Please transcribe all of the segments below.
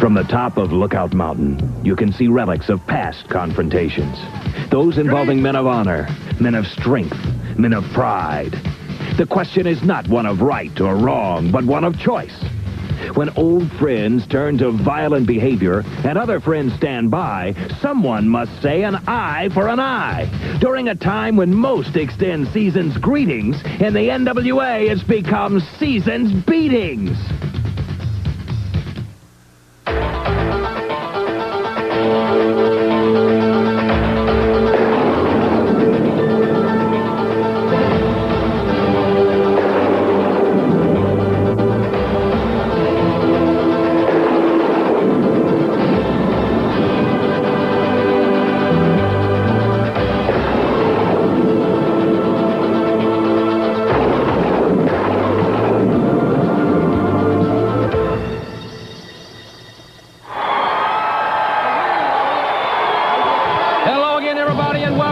From the top of Lookout Mountain, you can see relics of past confrontations. Those involving men of honor, men of strength, men of pride. The question is not one of right or wrong, but one of choice. When old friends turn to violent behavior and other friends stand by, someone must say an eye for an eye. During a time when most extend season's greetings, in the NWA it's become season's beatings.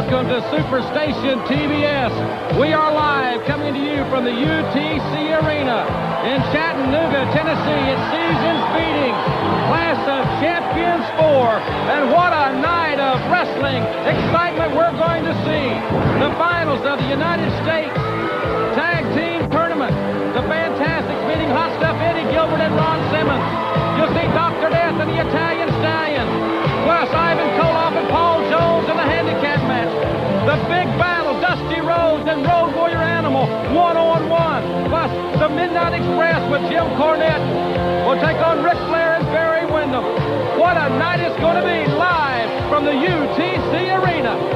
Welcome to Superstation TBS. We are live coming to you from the UTC Arena in Chattanooga, Tennessee. It's season's beatings, Class of Champions 4. And what a night of wrestling excitement we're going to see. The finals of the United States Tag Team Tournament. The Fantastics meeting Hot Stuff Eddie Gilbert and Ron Simmons. You'll see Dr. Death and the Italian Stallion. Plus Ivan Koloff and Paul Jones in the handicap match. The big battle, Dusty Rhodes and Road Warrior Animal, one-on-one. Plus the Midnight Express with Jim Cornette will take on Ric Flair and Barry Windham. What a night it's going to be, live from the UTC Arena.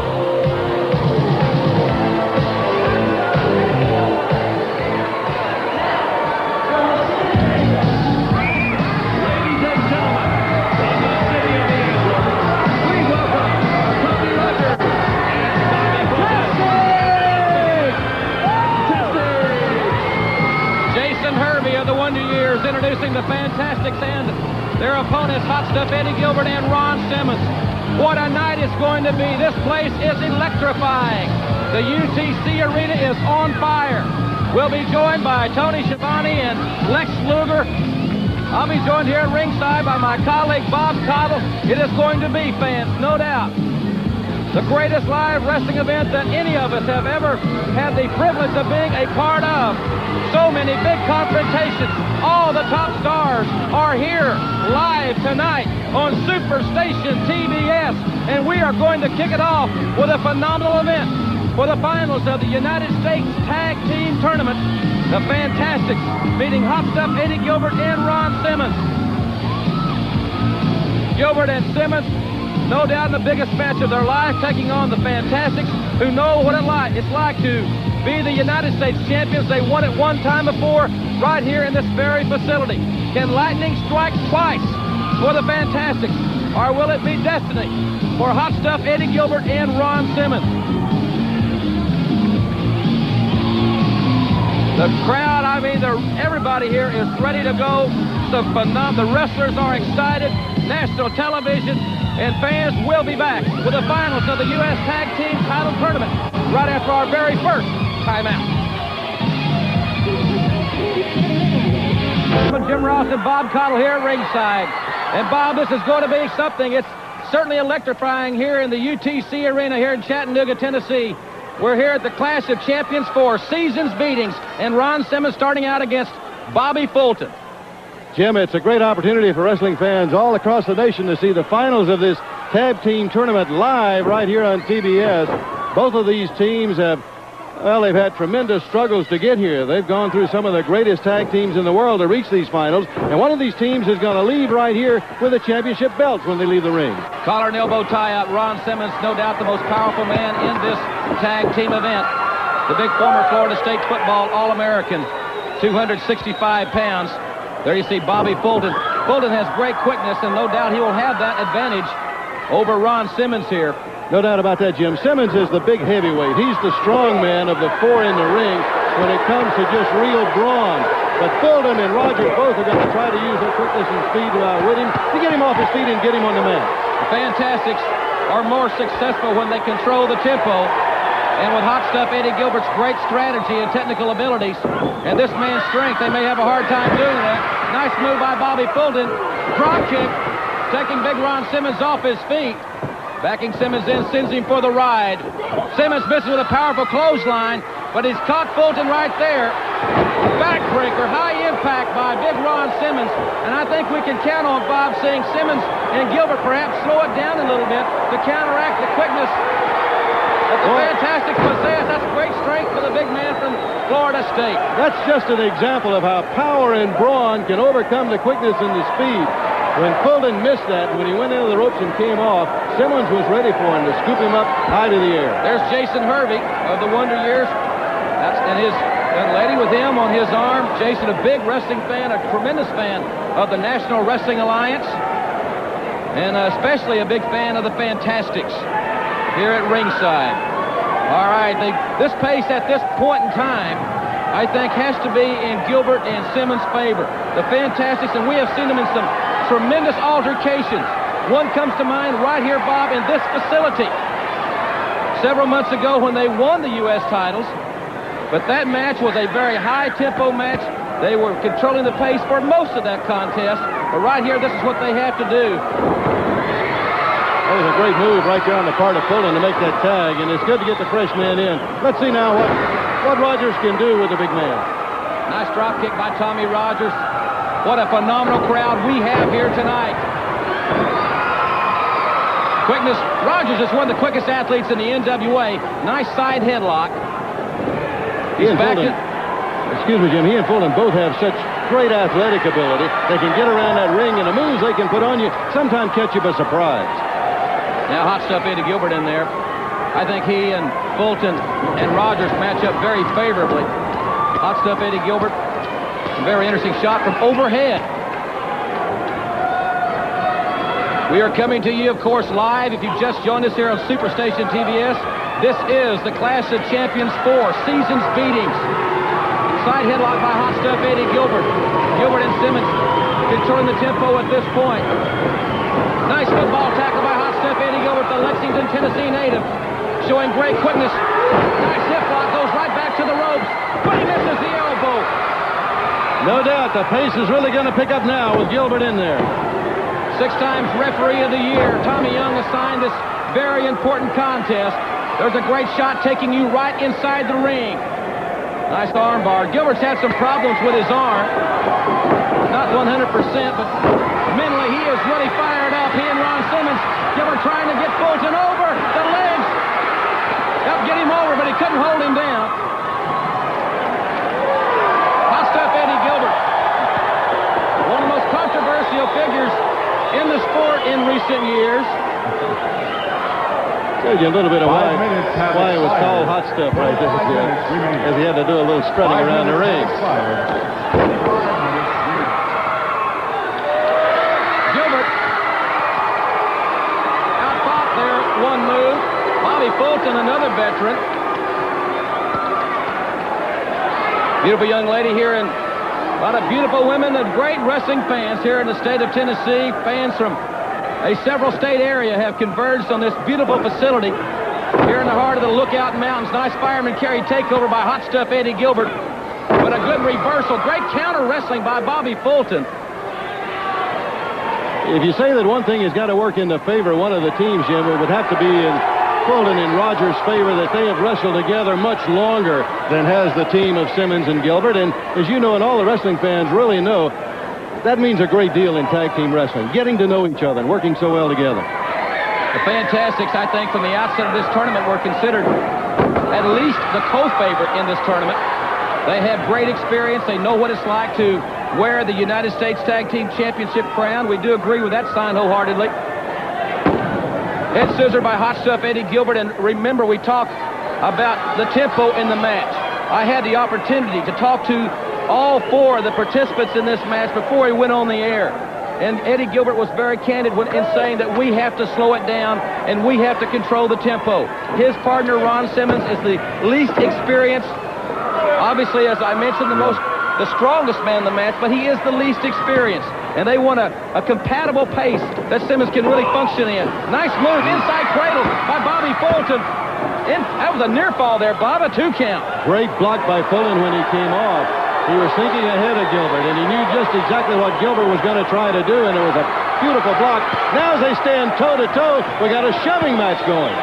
Introducing the Fantastics and their opponents, Hot Stuff Eddie Gilbert and Ron Simmons. What a night it's going to be. This place is electrifying. The UTC Arena is on fire. We'll be joined by Tony Schiavone and Lex Luger. I'll be joined here at ringside by my colleague Bob Caudle. It is going to be, fans, no doubt, the greatest live wrestling event that any of us have ever had the privilege of being a part of. So many big confrontations. All the top stars are here live tonight on Superstation TBS. And we are going to kick it off with a phenomenal event for the finals of the United States Tag Team Tournament. The Fantastics meeting Hot Stuff Eddie Gilbert and Ron Simmons. Gilbert and Simmons, no doubt in the biggest match of their life, taking on the Fantastics, who know what it's like to be the United States champions. They won it one time before, right here in this very facility. Can lightning strike twice for the Fantastics, or will it be destiny for Hot Stuff Eddie Gilbert and Ron Simmons? The crowd, I mean, everybody here is ready to go. The wrestlers are excited. National television and fans will be back with the finals of the U.S. Tag Team Title Tournament right after our very first timeout. Jim Ross and Bob Caudle here at ringside. And Bob, this is going to be something. It's certainly electrifying here in the UTC Arena here in Chattanooga, Tennessee. We're here at the Clash of Champions 4, season's beatings, and Ron Simmons starting out against Bobby Fulton. Jim, it's a great opportunity for wrestling fans all across the nation to see the finals of this tag team tournament live right here on TBS. Both of these teams have, well, they've had tremendous struggles to get here. They've gone through some of the greatest tag teams in the world to reach these finals, and one of these teams is going to leave right here with the championship belts when they leave the ring. Collar and elbow tie out. Ron Simmons, no doubt the most powerful man in this tag team event. The big former Florida State football All-American, 265 pounds. There you see Bobby Fulton. Fulton has great quickness, and no doubt he will have that advantage over Ron Simmons here. No doubt about that, Jim. Simmons is the big heavyweight. He's the strong man of the four in the ring when it comes to just real brawn. But Fulton and Roger both are going to try to use their quickness and speed to outwit him, to get him off his feet and get him on the mat. The Fantastics are more successful when they control the tempo. And with Hot Stuff Eddie Gilbert's great strategy and technical abilities, and this man's strength, they may have a hard time doing that. Nice move by Bobby Fulton. Drop kick. taking Big Ron Simmons off his feet. Backing Simmons in, sends him for the ride. Simmons misses with a powerful clothesline, but he's caught Fulton right there. Backbreaker, high impact by Big Ron Simmons. And I think we can count on Bob seeing Simmons and Gilbert perhaps slow it down a little bit to counteract the quickness that the Fantastics possess. That's great strength for the big man from Florida State. That's just an example of how power and brawn can overcome the quickness and the speed. When Fulton missed that, when he went into the ropes and came off, Simmons was ready for him to scoop him up high to the air. There's Jason Hervey of the Wonder Years. That's and his young lady with him on his arm. Jason, a big wrestling fan, a tremendous fan of the National Wrestling Alliance, and especially a big fan of the Fantastics here at ringside. All right, this pace at this point in time, I think, has to be in Gilbert and Simmons' favor. The Fantastics, and we have seen them in some tremendous altercations. One comes to mind right here, Bob, in this facility. Several months ago when they won the U.S. titles, but that match was a very high-tempo match. They were controlling the pace for most of that contest, but right here, this is what they have to do. That was a great move right there on the part of Fulton to make that tag, and it's good to get the fresh man in. Let's see now what Rogers can do with the big man. Nice drop kick by Tommy Rogers. What a phenomenal crowd we have here tonight. Quickness. Rogers is one of the quickest athletes in the NWA. Nice side headlock. He's back. Excuse me, Jim. He and Fulton both have such great athletic ability. They can get around that ring, and the moves they can put on you sometimes catch you by surprise. Now hot stuff Eddie Gilbert in there. I think he and Fulton and Rogers match up very favorably. Hot stuff Eddie Gilbert. A very interesting shot from overhead. We are coming to you, of course, live. If you've just joined us here on Superstation TBS, this is the Clash of Champions 4 Seasons Beatings. Side headlock by hot stuff Eddie Gilbert. Gilbert and Simmons controlling the tempo at this point. Nice football tackle by hot stuff Eddie Gilbert, the Lexington, Tennessee native, showing great quickness. Nice hip lock, goes right back to the ropes, but he misses the elbow. No doubt, the pace is really going to pick up now with Gilbert in there. 6 times referee of the year, Tommy Young assigned this very important contest. There's a great shot taking you right inside the ring. Nice arm bar. Gilbert's had some problems with his arm. Not 100%, but mentally he is really fired up. He and Ron Simmons. Gilbert trying to get Fulton over. The legs. Helped get him over, but he couldn't hold him down. Hot stuff Eddie Gilbert. One of the most controversial figures in the sport in recent years. Tells you a little bit of why it was called hot stuff right there, as he had to do a little strutting around the ring. Gilbert outfought there, one move. Bobby Fulton, another veteran. Beautiful young lady here, and a lot of beautiful women and great wrestling fans here in the state of Tennessee. Fans from a several state area have converged on this beautiful facility here in the heart of the Lookout Mountains. Nice fireman carry takeover by hot stuff Eddie Gilbert, but a good reversal. Great counter wrestling by Bobby Fulton. If you say that one thing has got to work in the favor of one of the teams, Jim, it would have to be in Fulton and Rogers' favor that they have wrestled together much longer than has the team of Simmons and Gilbert. And as you know, and all the wrestling fans really know, that means a great deal in tag team wrestling, getting to know each other and working so well together. The Fantastics, I think, from the outset of this tournament were considered at least the co-favorite in this tournament. They have great experience. They know what it's like to wear the United States Tag Team Championship crown. We do agree with that sign wholeheartedly. Head scissor by hot stuff Eddie Gilbert. And remember, we talked about the tempo in the match. I had the opportunity to talk to all 4 of the participants in this match before he went on the air. And Eddie Gilbert was very candid in saying that we have to slow it down and we have to control the tempo. His partner, Ron Simmons, is the least experienced. Obviously, as I mentioned, the strongest man in the match, but he is the least experienced. And they want a compatible pace that Simmons can really function in. Nice move, inside cradle by Bobby Fulton. That was a near fall there, Bob, a 2 count. Great block by Fulton when he came off. He was thinking ahead of Gilbert, and he knew just exactly what Gilbert was going to try to do, and it was a beautiful block. Now as they stand toe-to-toe, we got a shoving match going.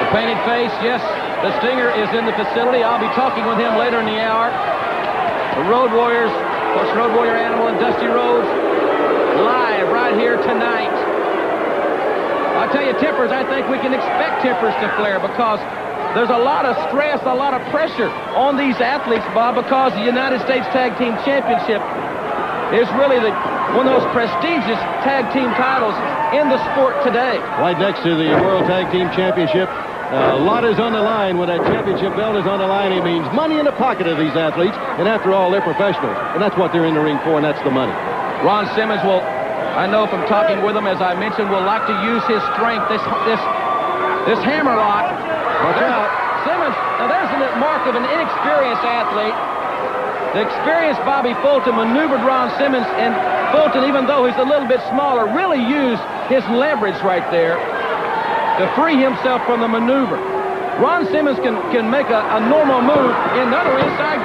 The painted face, yes, the Stinger is in the facility. I'll be talking with him later in the hour. The Road Warriors, of course, Road Warrior Animal and Dusty Rhodes, live right here tonight. I'll tell you, Tippers, I think we can expect Tippers to flare because there's a lot of stress, a lot of pressure on these athletes, Bob, because the United States Tag Team Championship is really one of those prestigious tag team titles in the sport today. Right next to the World Tag Team Championship. A lot is on the line. When that championship belt is on the line, it means money in the pocket of these athletes. And after all, they're professionals. And that's what they're in the ring for, and that's the money. Ron Simmons will, I know from talking with him, as I mentioned, will like to use his strength, this hammer lock. Watch out. Simmons, now there's a mark of an inexperienced athlete. The experienced Bobby Fulton maneuvered Ron Simmons, and Fulton, even though he's a little bit smaller, really used his leverage right there to free himself from the maneuver. Ron Simmons can make a normal move in another inside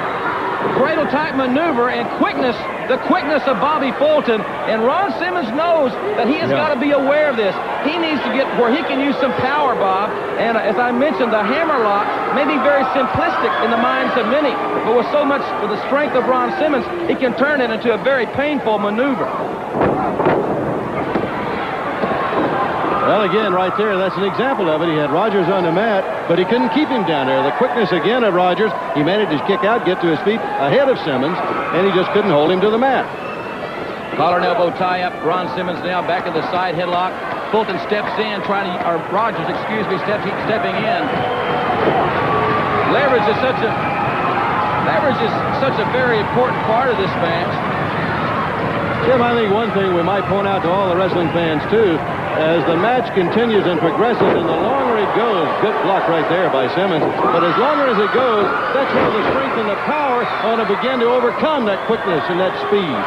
cradle-type maneuver and the quickness of Bobby Fulton, and Ron Simmons knows that he has got to be aware of this. He needs to get where he can use some power, Bob, and as I mentioned, the hammer lock may be very simplistic in the minds of many, but with the strength of Ron Simmons, he can turn it into a very painful maneuver. Well, again, right there, that's an example of it. He had Rogers on the mat, but he couldn't keep him down there. The quickness again of Rogers, he managed to kick out, get to his feet ahead of Simmons, and he just couldn't hold him to the mat. Collar and elbow tie-up. Ron Simmons now back in the side headlock. Fulton steps in, Rogers, stepping in. Leverage is such a very important part of this match. Jim, I think one thing we might point out to all the wrestling fans, too, as the match continues and progresses, and the longer it goes, good block right there by Simmons, but as longer as it goes, that's where the strength and the power ought to begin to overcome that quickness and that speed.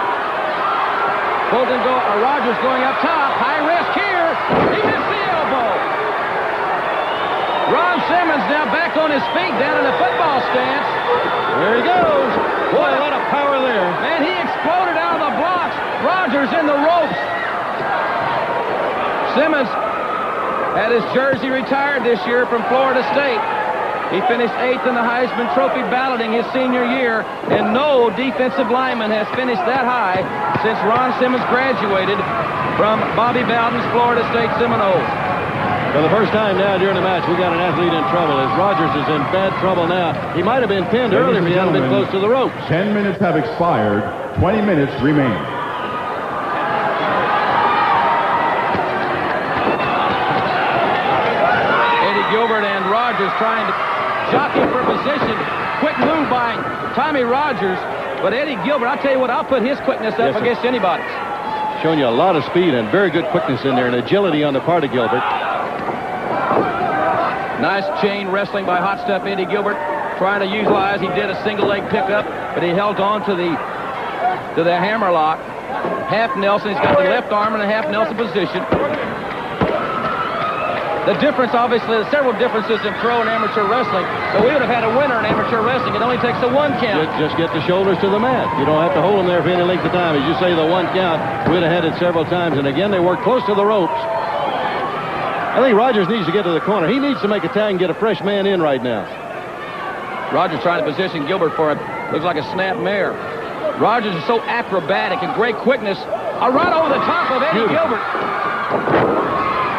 Rogers going up top, high risk here, he missed the elbow. Ron Simmons now back on his feet down in the football stance. There he goes. Boy, a lot of power there. Man, he exploded out of the blocks. Rogers in the ropes. Simmons had his jersey retired this year from Florida State. He finished 8th in the Heisman Trophy balloting his senior year, and no defensive lineman has finished that high since Ron Simmons graduated from Bobby Bowden's Florida State Seminoles. For the first time now during the match, we got an athlete in trouble, as Rogers is in bad trouble now. He might have been pinned earlier if he hadn't been close to the ropes. 10 minutes have expired. 20 minutes remain. Gilbert and Rogers trying to jockey for position. Quick move by Tommy Rogers. But Eddie Gilbert, I'll tell you what, I'll put his quickness up against anybody's. Showing you a lot of speed and very good quickness in there and agility on the part of Gilbert. Nice chain wrestling by Hot Stuff Eddie Gilbert. Trying to utilize, he did a single leg pickup, but he held on to the hammer lock. Half Nelson, he's got the left arm in a half Nelson position. The difference, obviously, there's several differences in pro and amateur wrestling, but we would have had a winner in amateur wrestling. It only takes a 1 count. Just get the shoulders to the mat. You don't have to hold them there for any length of time. As you say, the 1 count, we'd have had it several times. And again, they work close to the ropes. I think Rogers needs to get to the corner. He needs to make a tag and get a fresh man in right now. Rogers trying to position Gilbert for looks like a snap mare. Rogers is so acrobatic and great quickness. A run over the top of Eddie Gilbert.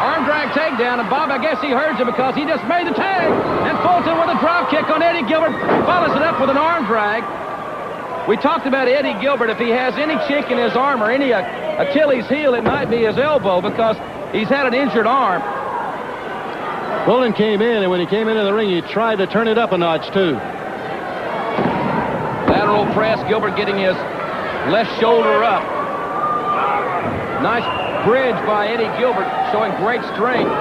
Arm drag takedown, and Bob, I guess he heard you because he just made the tag. And Fulton with a drop kick on Eddie Gilbert follows it up with an arm drag. We talked about Eddie Gilbert. If he has any chink in his arm or any Achilles heel, it might be his elbow because he's had an injured arm. Fulton came in, and when he came into the ring, he tried to turn it up a notch, too. Lateral press, Gilbert getting his left shoulder up. Nice bridge by Eddie Gilbert, showing great strength.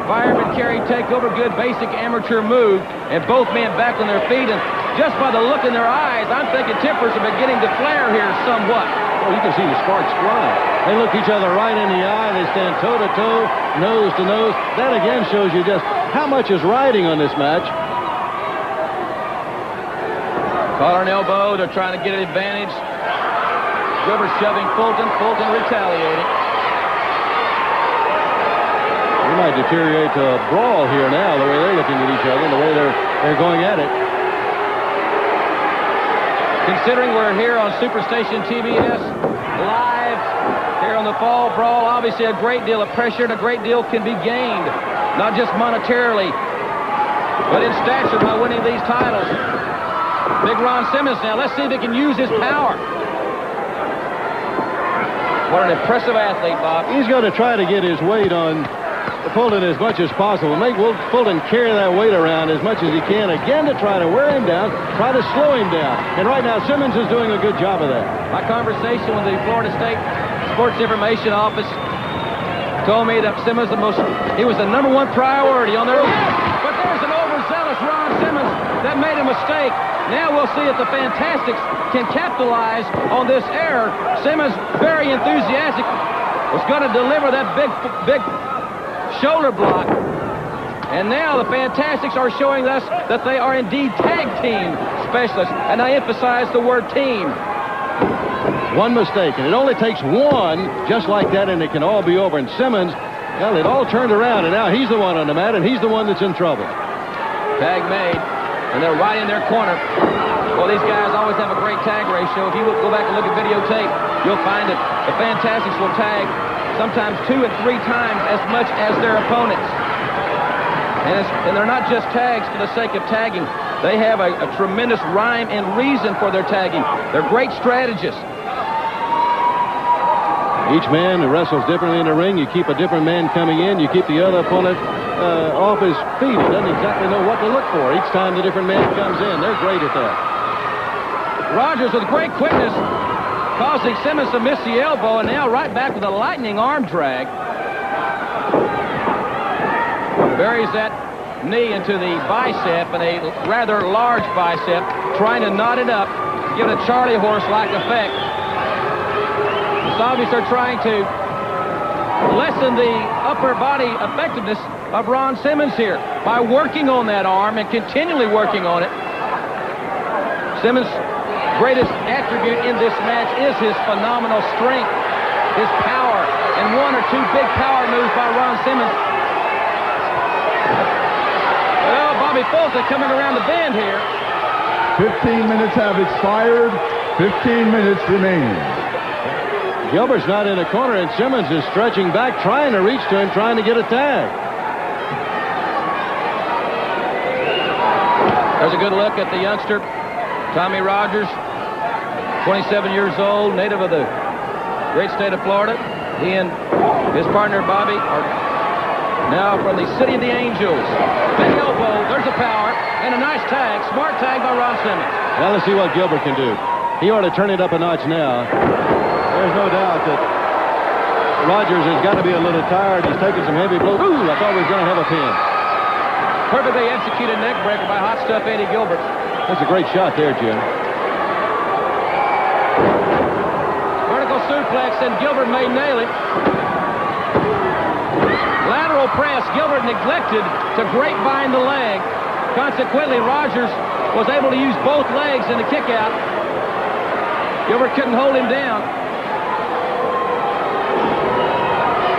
Fireman carry takeover, good basic amateur move, and both men back on their feet. And just by the look in their eyes, I'm thinking Tippers are beginning to flare here somewhat. Oh, you can see the sparks fly. They look each other right in the eye. They stand toe-to-toe, nose-to-nose. That again shows you just how much is riding on this match. Collar and elbow, they're trying to get an advantage. Gilbert shoving Fulton. Fulton retaliating. We might deteriorate to a brawl here now, the way they're looking at each other, and the way they're going at it. Considering we're here on Superstation TBS, live here on the Fall Brawl, obviously a great deal of pressure and a great deal can be gained, not just monetarily, but in stature by winning these titles. Big Ron Simmons now. Let's see if he can use his power. What an impressive athlete, Bob. He's going to try to get his weight on Fulton as much as possible. Make Fulton carry that weight around as much as he can, again, to try to wear him down, try to slow him down. And right now, Simmons is doing a good job of that. My conversation with the Florida State Sports Information Office told me that Simmons he was the #1 priority on their list. But there's an overzealous Ron Simmons that made a mistake. Now we'll see if the Fantastics can capitalize on this error. Simmons, very enthusiastic, was going to deliver that big shoulder block. And now the Fantastics are showing us that they are indeed tag team specialists. And I emphasize the word team. One mistake, and it only takes one just like that, and it can all be over. And Simmons, well, it all turned around, and now he's the one on the mat, and he's the one that's in trouble. Tag made, and they're right in their corner. Well, these guys always have a great tag ratio. If you go back and look at videotape, you'll find that the Fantastics will tag sometimes 2 and 3 times as much as their opponents. And they're not just tags for the sake of tagging. They have a tremendous rhyme and reason for their tagging. They're great strategists. Each man wrestles differently in the ring. You keep a different man coming in. You keep the other opponent off his feet. He doesn't exactly know what to look for each time the different man comes in. They're great at that. Rogers with great quickness, causing Simmons to miss the elbow, and now right back with a lightning arm drag. Buries that knee into the bicep, and a rather large bicep, trying to knot it up, give it a Charlie horse-like effect. It's obvious they're trying to lessen the upper body effectiveness of Ron Simmons here by working on that arm and continually working on it. Simmons' greatest attribute in this match is his phenomenal strength, his power, and 1 or 2 big power moves by Ron Simmons. Well, Bobby Fulton coming around the bend here. 15 minutes have expired. 15 minutes remain. Gilbert's not in the corner, and Simmons is stretching back, trying to reach to him, trying to get a tag. There's a good look at the youngster, Tommy Rogers, 27 years old, native of the great state of Florida. He and his partner, Bobby, are now from the City of the Angels. Big elbow, there's a power, and a nice tag, smart tag by Ron Simmons. Now let's see what Gilbert can do. He ought to turn it up a notch now. There's no doubt that Rogers has got to be a little tired. He's taking some heavy blows. Ooh, I thought we was going to have a pin. Perfectly executed neck breaker by Hot Stuff Eddie Gilbert. That's a great shot there, Jim. Vertical suplex, and Gilbert may nail it. Lateral press, Gilbert neglected to grapevine the leg. Consequently, Rogers was able to use both legs in the kick out. Gilbert couldn't hold him down.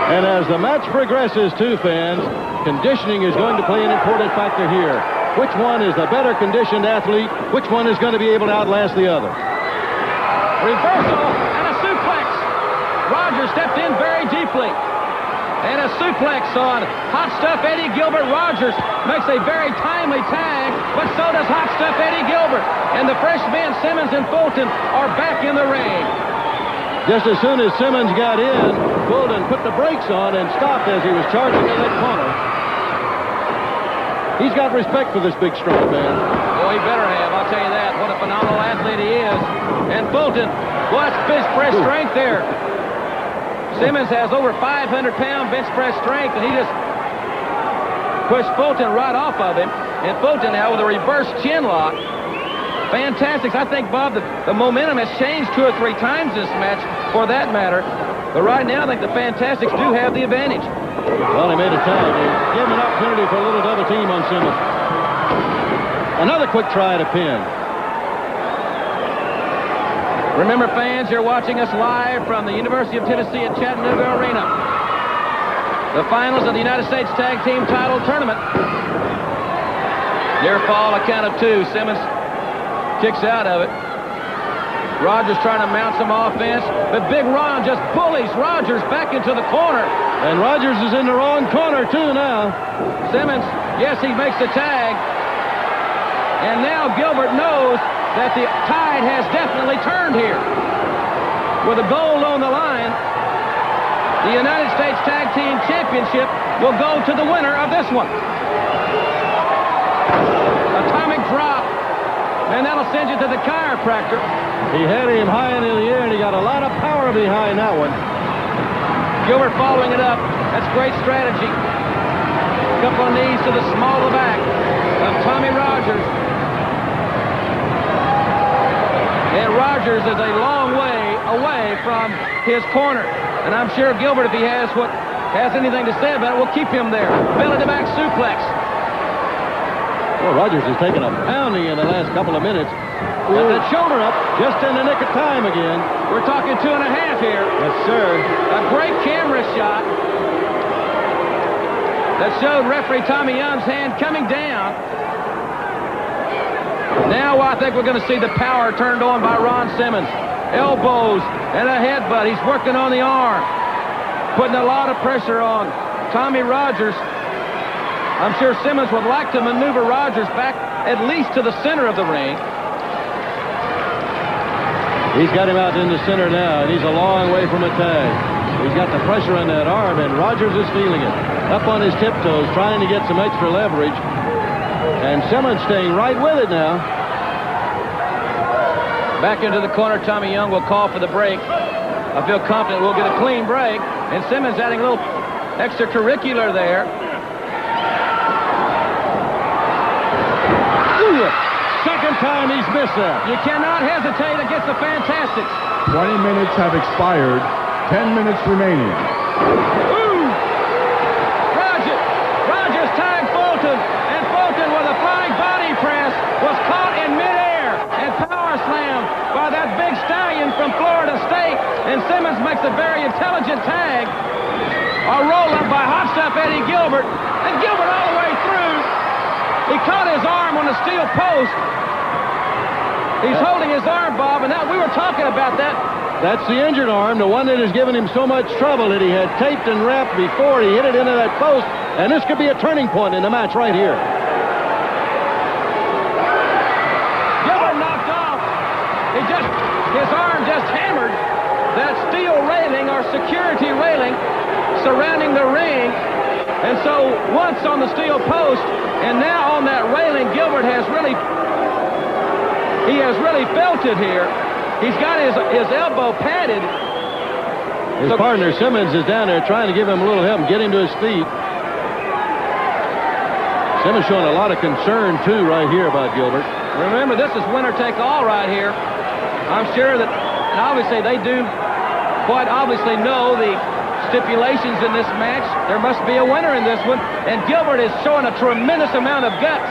And as the match progresses, too, fans, conditioning is going to play an important factor here. Which one is the better conditioned athlete? Which one is going to be able to outlast the other? Reversal and a suplex. Rogers stepped in very deeply. And a suplex on Hot Stuff Eddie Gilbert. Rogers makes a very timely tag, but so does Hot Stuff Eddie Gilbert. And the fresh men, Simmons and Fulton, are back in the ring. Just as soon as Simmons got in, Fulton put the brakes on and stopped as he was charging in that corner. He's got respect for this big, strong man. Oh, he better have, I'll tell you that. What a phenomenal athlete he is. And Fulton, well, that's bench press strength there. Simmons has over 500-pound bench press strength, and he just pushed Fulton right off of him. And Fulton now with a reverse chin lock. Fantastic. I think, Bob, the momentum has changed 2 or 3 times this match, for that matter. But right now, I think the Fantastics do have the advantage. Well, he made a tag. He gave him an opportunity for a little double team on Simmons. Another quick try to pin. Remember, fans, you're watching us live from the University of Tennessee at Chattanooga Arena. The finals of the United States Tag Team Title Tournament. Near fall, a count of 2. Simmons kicks out of it. Rogers trying to mount some offense, but Big Ron just bullies Rogers back into the corner. And Rogers is in the wrong corner, too, now. Simmons, yes, he makes the tag. And now Gilbert knows that the tide has definitely turned here. With a gold on the line, the United States Tag Team Championship will go to the winner of this one. Atomic drop, and that'll send you to the chiropractor. He had him high into the air, and he got a lot of power behind that one. Gilbert following it up. That's great strategy. A couple of knees to the small of the back of Tommy Rogers. And Rogers is a long way away from his corner. And I'm sure Gilbert, if he has anything to say about it, will keep him there. Belly-to-back suplex. Well, Rogers has taken a pounding in the last couple of minutes. With that shoulder up, just in the nick of time again. We're talking 2.5 here. Yes, sir. A great camera shot that showed referee Tommy Young's hand coming down. Now I think we're going to see the power turned on by Ron Simmons. Elbows and a headbutt. He's working on the arm. Putting a lot of pressure on Tommy Rogers. I'm sure Simmons would like to maneuver Rogers back at least to the center of the ring. He's got him out in the center now, and he's a long way from a tag. He's got the pressure on that arm, and Rogers is feeling it. Up on his tiptoes, trying to get some extra leverage. And Simmons staying right with it now. Back into the corner, Tommy Young will call for the break. I feel confident we'll get a clean break. And Simmons adding a little extracurricular there. Second time he's missed that. You cannot hesitate against the Fantastics. 20 minutes have expired. 10 minutes remaining. Ooh! Rogers tagged Fulton, and Fulton with a flying body press was caught in midair and power slammed by that big stallion from Florida State. And Simmons makes a very intelligent tag. A roll-up by Hot Stuff Eddie Gilbert, and Gilbert all the way through. He caught his arm on the steel post. He's holding his arm, Bob, and we were talking about that. That's the injured arm, the one that has given him so much trouble that he had taped and wrapped before he hit it into that post, and this could be a turning point in the match right here. Gilbert knocked off. His arm just hammered that steel railing or security railing surrounding the ring. And so once on the steel post and now on that railing, Gilbert has really felt it here. He's got his elbow padded. His partner Simmons is down there trying to give him a little help and get him to his feet. Simmons showing a lot of concern too right here about Gilbert. Remember, this is winner take all right here. I'm sure that obviously they do quite obviously know the stipulations in this match. There must be a winner in this one, and Gilbert is showing a tremendous amount of guts.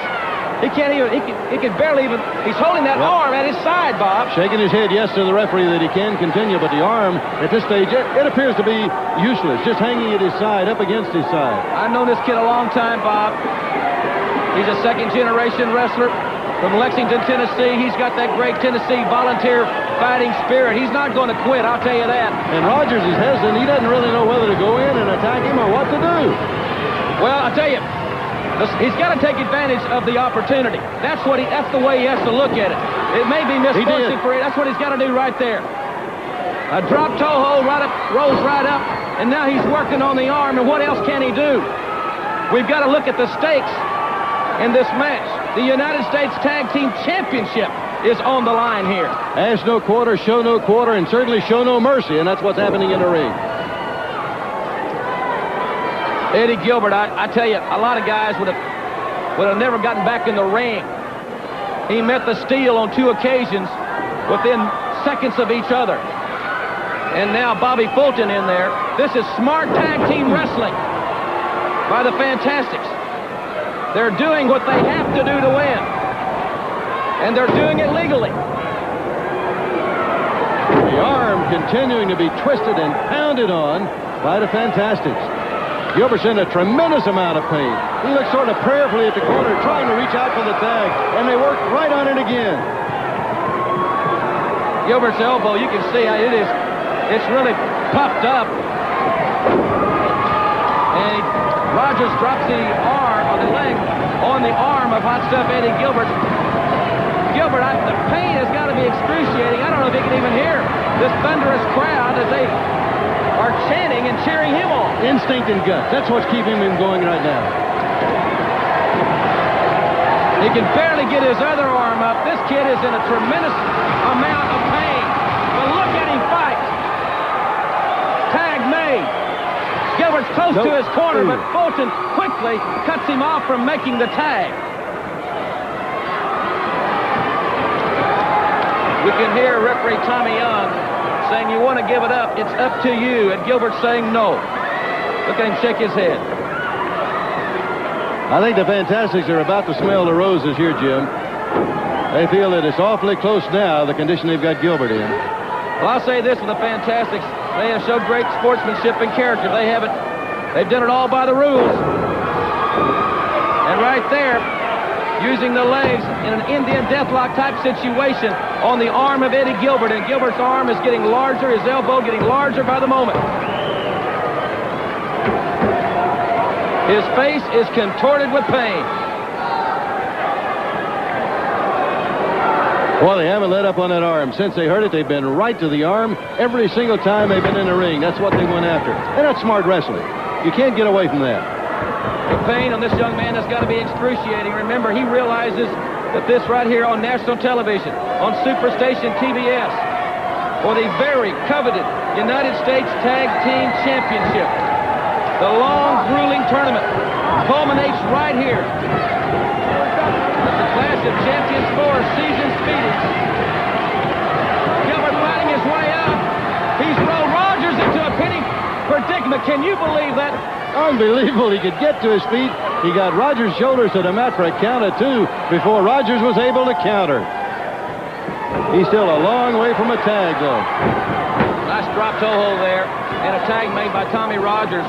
He can't even, he can barely even, he's holding that arm at his side, Bob. Shaking his head yes to the referee that he can continue, but the arm at this stage, it appears to be useless, just hanging at his side, up against his side. I've known this kid a long time, Bob. He's a second-generation wrestler from Lexington, Tennessee. He's got that great Tennessee volunteer fighting spirit. He's not going to quit, I'll tell you that. And Rogers is hesitant. He doesn't really know whether to go in and attack him or what to do. Well, I'll tell you, he's got to take advantage of the opportunity. That's the way he has to look at it. It may be misfortune for him. That's what he's got to do right there. A drop toe hold right up, rolls right up, and now he's working on the arm, and what else can he do? We've got to look at the stakes in this match. The United States Tag Team Championship is on the line here. Ask no quarter, show no quarter, and certainly show no mercy, and that's what's happening in the ring. Eddie Gilbert, I tell you, a lot of guys would have never gotten back in the ring. He met the steel on 2 occasions within seconds of each other. And now Bobby Fulton in there. This is smart tag team wrestling by the Fantastics. They're doing what they have to do to win. And they're doing it legally. continuing to be twisted and pounded on by the Fantastics. Gilbert's in a tremendous amount of pain. He looks sort of prayerfully at the corner, trying to reach out for the tag, and they work right on it again. Gilbert's elbow, you can see how it is. It's really puffed up. And Rogers drops the arm or the leg on the arm of Hot Stuff Eddie Gilbert. Gilbert, the pain has got to be excruciating. I don't know if he can even hear this thunderous crowd as they are chanting and cheering him on. Instinct and guts. That's what's keeping him going right now. He can barely get his other arm up. This kid is in a tremendous amount of pain. But look at him fight. Tag made. Gilbert's close to his corner, but Fulton quickly cuts him off from making the tag. We can hear referee Tommy Young saying, you want to give it up, it's up to you. And Gilbert's saying no. Look at him shake his head. I think the Fantastics are about to smell the roses here, Jim. They feel that it's awfully close now, the condition they've got Gilbert in. Well, I'll say this with the Fantastics. They have showed great sportsmanship and character. They've done it all by the rules. And right there, using the legs in an Indian deathlock type situation on the arm of Eddie Gilbert, and Gilbert's arm is getting larger, his elbow getting larger by the moment. His face is contorted with pain. Well, they haven't let up on that arm. Since they heard it, they've been right to the arm every single time they've been in the ring. That's what they went after. And that's smart wrestling. You can't get away from that. The pain on this young man has got to be excruciating. Remember, he realizes that this right here on national television, on Superstation TBS, for the very coveted United States Tag Team Championship, the long, grueling tournament culminates right here. The Clash of Champions 4 season speeding. Gilbert fighting his way out. He's rolled Rogers into a penny predicament. Can you believe that? Unbelievable. He could get to his feet. He got Rogers' shoulders to the mat for a count of 2 before Rogers was able to counter. He's still a long way from a tag, though. Nice drop toe hold there, and a tag made by Tommy Rogers.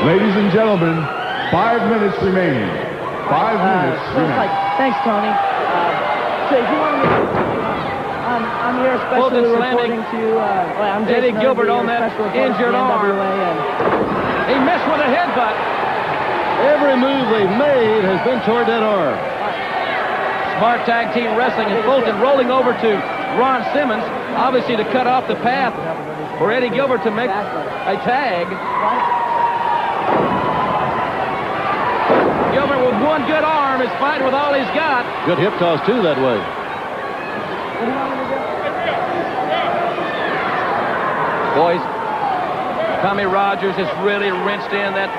Ladies and gentlemen, 5 minutes remaining. 5 minutes remaining. Thanks, Tony. So if you want me to... I'm here especially reporting to... I'm Eddie Gilbert on that injured arm. He missed with a headbutt. Every move they've made has been toward that arm. Smart tag team wrestling, and Fulton rolling over to Ron Simmons, obviously to cut off the path for Eddie Gilbert to make a tag. Gilbert with one good arm is fighting with all he's got. Good hip toss, too, that way. Boys, Tommy Rogers has really wrenched in that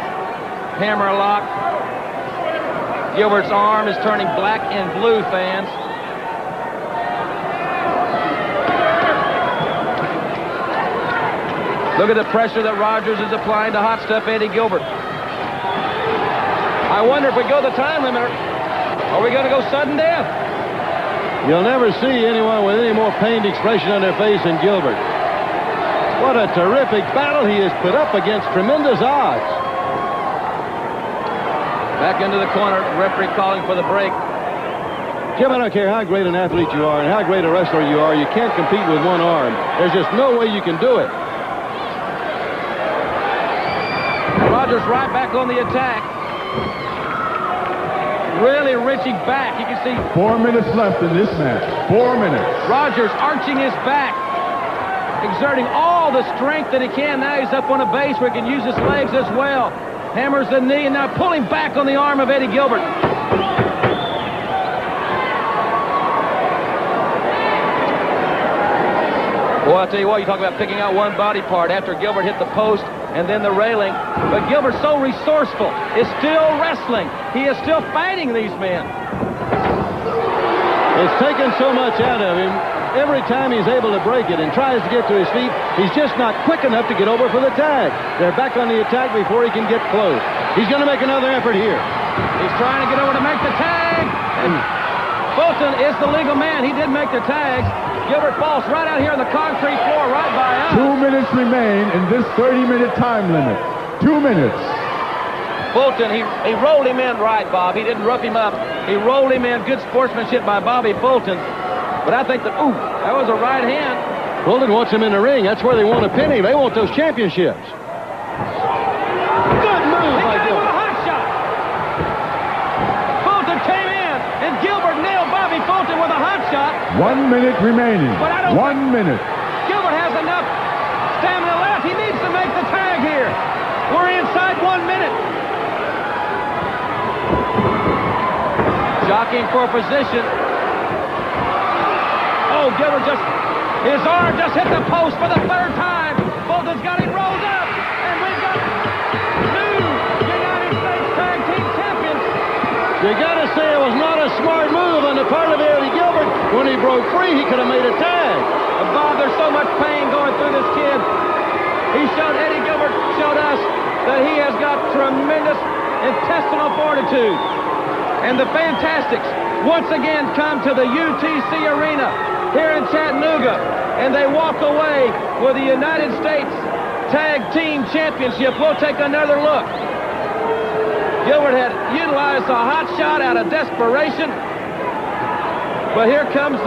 hammer lock. Gilbert's arm is turning black and blue, fans. Look at the pressure that Rogers is applying to Hot Stuff Eddie Gilbert. I wonder if we go the time limiter, are we going to go sudden death? You'll never see anyone with any more pained expression on their face than Gilbert. What a terrific battle he has put up against tremendous odds. Back into the corner, referee calling for the break. Jim, I don't care how great an athlete you are and how great a wrestler you are, you can't compete with one arm. There's just no way you can do it. Rogers right back on the attack. Really reaching back. You can see 4 minutes left in this match. 4 minutes. Rogers arching his back, exerting all the strength that he can. Now he's up on a base where he can use his legs as well. Hammers the knee, and now pulling back on the arm of Eddie Gilbert. Boy, I'll tell you what, you talk about picking out one body part after Gilbert hit the post and then the railing. But Gilbert's so resourceful, is still wrestling. He is still fighting these men. It's taken so much out of him. Every time he's able to break it and tries to get to his feet, he's just not quick enough to get over for the tag. They're back on the attack before he can get close. He's going to make another effort here. He's trying to get over to make the tag. And Fulton is the legal man. He did make the tags. Gilbert falls right out here on the concrete floor right by us. 2 minutes remain in this 30-minute time limit. 2 minutes. Fulton, he rolled him in right, Bob. He didn't rough him up. He rolled him in. Good sportsmanship by Bobby Fulton. But I think that was a right hand. Fulton wants him in the ring. That's where they want to pin him. They want those championships. Good move by Gilbert. A hot shot. Fulton came in, and Gilbert nailed Bobby Fulton with a hot shot. 1 minute remaining. But I don't 1 minute. Gilbert has enough stamina left. He needs to make the tag here. We're inside 1 minute. Jockeying for position. Oh, Gilbert his arm just hit the post for the third time. Fulton's got him rolled up. And we've got new United States Tag Team Champions. You got to say it was not a smart move on the part of Eddie Gilbert. When he broke free, he could have made a tag. Bob, there's so much pain going through this kid. Eddie Gilbert showed us that he has got tremendous intestinal fortitude. And the Fantastics once again come to the UTC Arena here in Chattanooga, and they walk away with the United States Tag Team Championship. We'll take another look. Gilbert had utilized a hot shot out of desperation, but here comes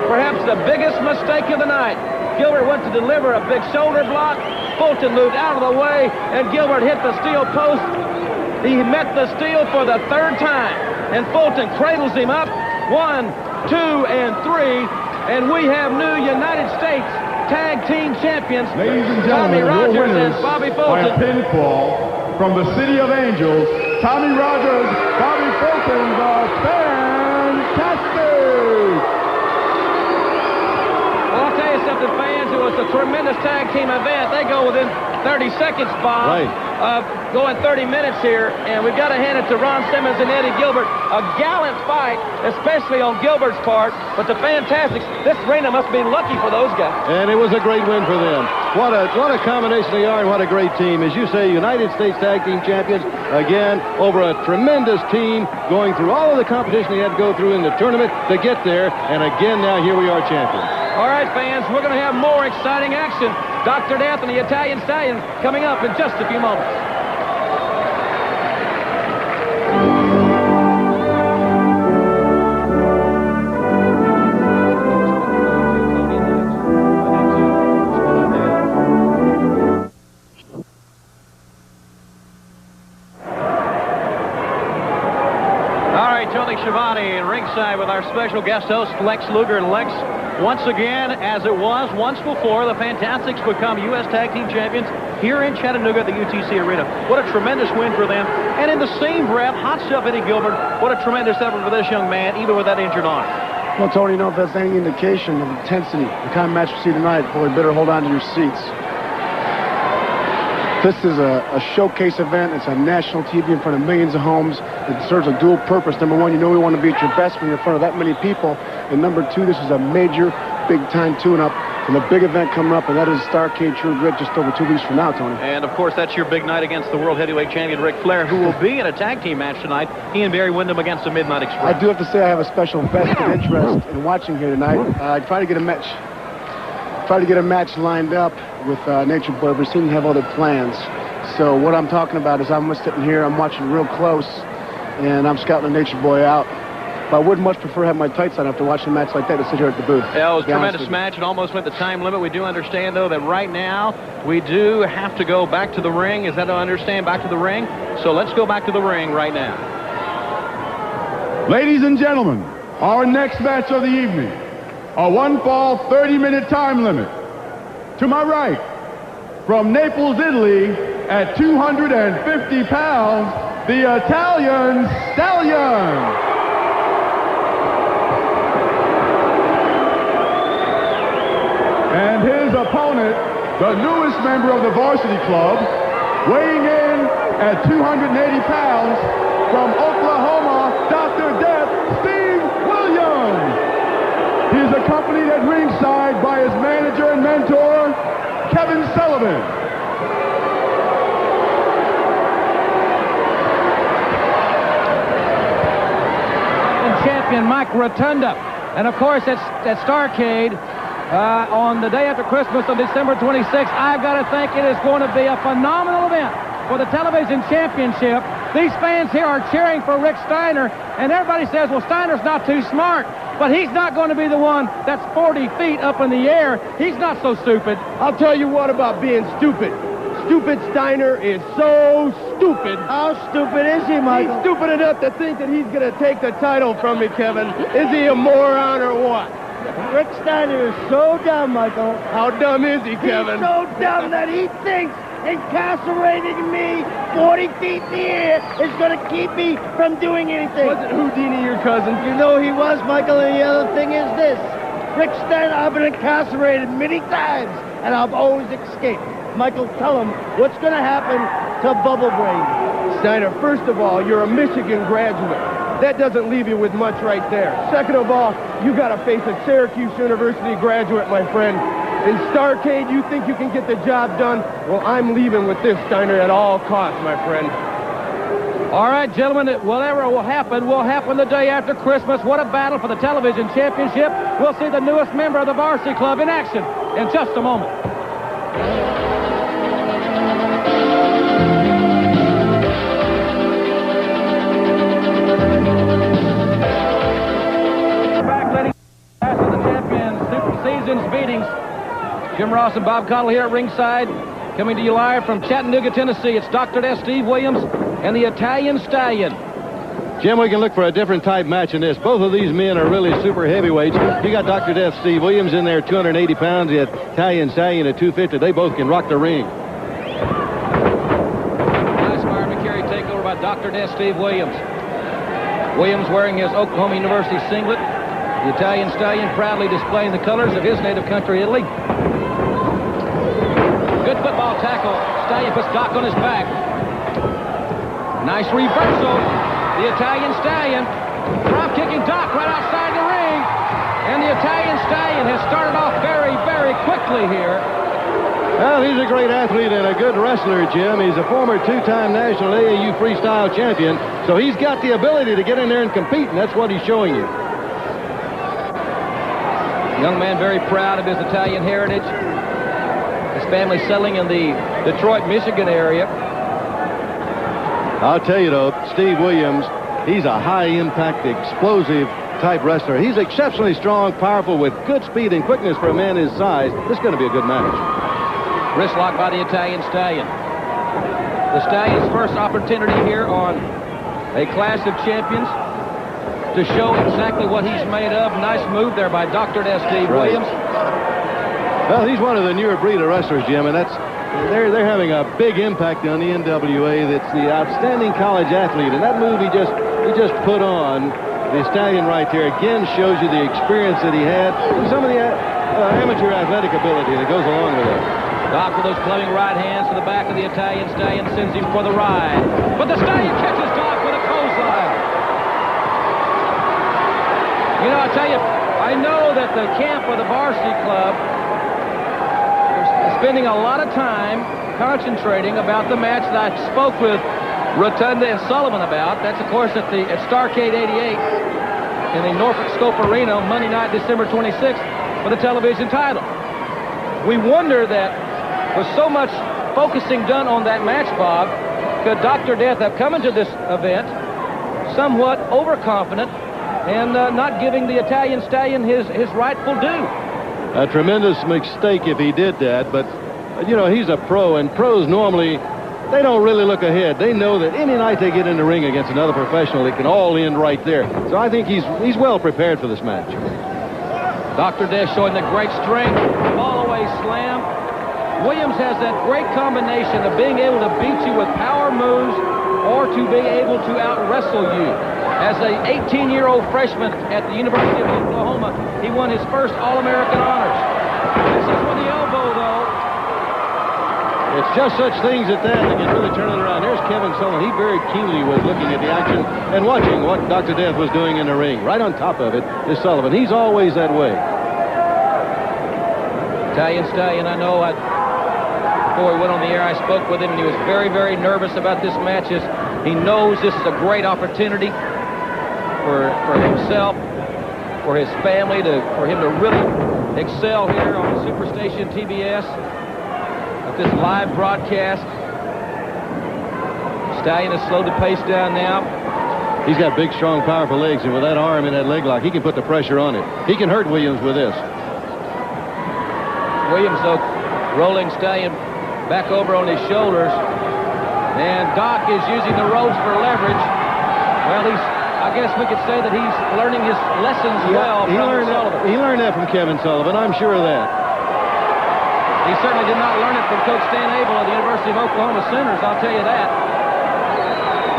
perhaps the biggest mistake of the night. Gilbert went to deliver a big shoulder block. Fulton moved out of the way, and Gilbert hit the steel post. He met the steel for the third time, and Fulton cradles him up. 1, 2, and 3, and we have new United States Tag Team Champions. Ladies and Tommy gentlemen, your Rogers winners and Bobby by a Fulton. pinfall from the City of Angels, Tommy Rogers, Bobby Fulton, the Fantastic. Well, I'll tell you something, fans. It was a tremendous tag team event. They go within 30 seconds, Bob. Right. Going 30 minutes here, and we've got to hand it to Ron Simmons and Eddie Gilbert. A gallant fight, especially on Gilbert's part. But the Fantastics, this arena must be lucky for those guys. And it was a great win for them. What a combination they are, and what a great team. As you say, United States Tag Team Champions, again, over a tremendous team, going through all of the competition they had to go through in the tournament to get there. And again, now here we are champions. All right, fans, we're going to have more exciting action. Dr. Death and the Italian Stallion coming up in just a few moments. Tony Schiavone in ringside with our special guest host, Lex Luger. And Lex, once again, as it was once before, the Fantastics become U.S. Tag Team Champions here in Chattanooga at the UTC Arena. What a tremendous win for them. And in the same breath, hot stuff Eddie Gilbert. What a tremendous effort for this young man, even with that injured arm. Well, Tony, you know, if that's any indication of intensity, the kind of match we see tonight, boy, better hold on to your seats. This is a showcase event. It's on national TV in front of millions of homes. It serves a dual purpose. Number one, you know we want to be at your best when you're in front of that many people. And number two, this is a major, big-time tune-up and a big event coming up, and that is Starrcade True Grit just over 2 weeks from now, Tony. And, of course, that's your big night against the World Heavyweight Champion, Ric Flair, who will be in a tag team match tonight. He and Barry Windham against the Midnight Express. I do have to say I have a special vested interest in watching here tonight. I try to get a match lined up with Nature Boy, but seem to have other plans. So what I'm talking about is I'm sitting here, I'm watching real close, and I'm scouting the Nature Boy out. But I would much prefer to have my tights on after watching a match like that to sit here at the booth. Yeah, it was a tremendous match. It almost went the time limit. We do understand, though, that right now we do have to go back to the ring. Is that to understand? Back to the ring? So let's go back to the ring right now. Ladies and gentlemen, our next match of the evening, a one-fall 30-minute time limit. To my right, from Naples, Italy, at 250 pounds, the Italian Stallion. And his opponent, the newest member of the varsity club, weighing in at 280 pounds, from Oklahoma, Dr. Death, Steve Williams. He is accompanied at ringside by his manager and mentor, Kevin Sullivan. And champ champion, Mike Rotunda. And, of course, at Starrcade, on the day after Christmas on December 26th, I've got to think it is going to be a phenomenal event for the television championship. These fans here are cheering for Rick Steiner, and everybody says, well, Steiner's not too smart, but he's not going to be the one that's 40 feet up in the air. He's not so stupid. I'll tell you what about being stupid. Stupid Steiner is so stupid. How stupid is he, Michael? He's stupid enough to think that he's going to take the title from me, Kevin. Is he a moron or what? Rick Steiner is so dumb, Michael. How dumb is he, Kevin? He's so dumb that he thinks incarcerating me 40 feet in the air is going to keep me from doing anything. Wasn't Houdini your cousin? You know he was, Michael, and the other thing is this. Rick Steiner, I've been incarcerated many times, and I've always escaped. Michael, tell him what's going to happen to Bubble Brain. Steiner, first of all, you're a Michigan graduate. That doesn't leave you with much right there. Second of all, you got to face a Syracuse University graduate, my friend. In Starrcade, you think you can get the job done? Well, I'm leaving with this, Steiner, at all costs, my friend. All right, gentlemen, whatever will happen the day after Christmas. What a battle for the television championship. We'll see the newest member of the Varsity Club in action in just a moment. Meetings. Jim Ross and Bob Cottle here at ringside, coming to you live from Chattanooga, Tennessee. It's Dr. Death Steve Williams and the Italian Stallion. Jim, we can look for a different type match in this. Both of these men are really super heavyweights. You got Dr. Death Steve Williams in there, 280 pounds. The Italian Stallion at 250. They both can rock the ring. Nice Myron McCary takeover by Dr. Death Steve Williams. Williams wearing his Oklahoma University singlet. The Italian Stallion proudly displaying the colors of his native country, Italy. Good football tackle. Stallion puts Doc on his back. Nice reversal. The Italian Stallion drop kicking Doc right outside the ring. And the Italian Stallion has started off very, very quickly here. Well, he's a great athlete and a good wrestler, Jim. He's a former two-time national AAU freestyle champion. So he's got the ability to get in there and compete, and that's what he's showing you. Young man very proud of his Italian heritage. His family settling in the Detroit, Michigan area. I'll tell you, though, Steve Williams, he's a high-impact, explosive type wrestler. He's exceptionally strong, powerful, with good speed and quickness for a man his size. This is going to be a good match. Wrist lock by the Italian Stallion. The Stallion's first opportunity here on a Clash of Champions to show exactly what he's made of. Nice move there by Dr. Death Steve Williams. Well, he's one of the newer breed of wrestlers, Jim, and they're having a big impact on the NWA. That's the outstanding college athlete, and that move he just put on the Stallion right there again shows you the experience that he had and some of the amateur athletic ability that goes along with it. Doc with those clubbing right hands to the back of the Italian Stallion sends him for the ride, but the Stallion catches Doc with a clothesline. You know, I tell you, I know that the camp of the Varsity Club is spending a lot of time concentrating about the match that I spoke with Rotunda and Sullivan about. That's, of course, at Starrcade 88 in the Norfolk Scope Arena Monday night, December 26th, for the television title. We wonder that with so much focusing done on that match, Bob, could Dr. Death have come into this event somewhat overconfident and not giving the Italian Stallion his rightful due? A tremendous mistake if he did that, but, you know, he's a pro, and pros normally, they don't really look ahead. They know that any night they get in the ring against another professional, it can all end right there. So I think he's well prepared for this match. Dr. Death showing the great strength, fall-away slam. Williams has that great combination of being able to beat you with power moves or to be able to out-wrestle you. As an 18-year-old freshman at the University of Oklahoma, he won his first All-American honors. This is with the elbow, though. It's just such things at that can really turn it around. There's Kevin Sullivan. He very keenly was looking at the action and watching what Dr. Death was doing in the ring. Right on top of it is Sullivan. He's always that way. Italian Stallion, I know, before we went on the air, I spoke with him, and he was very, very nervous about this match. He knows this is a great opportunity for himself, for his family, for him to really excel here on the Superstation TBS at this live broadcast. Stallion has slowed the pace down now. He's got big, strong, powerful legs, and with that arm in that leg lock, he can put the pressure on it. He can hurt Williams with this. Williams, though, rolling Stallion back over on his shoulders. And Doc is using the ropes for leverage. Well, I guess we could say that he's learning his lessons well from Sullivan. He learned that from Kevin Sullivan, I'm sure of that. He certainly did not learn it from Coach Stan Abel of the University of Oklahoma Sooners, I'll tell you that.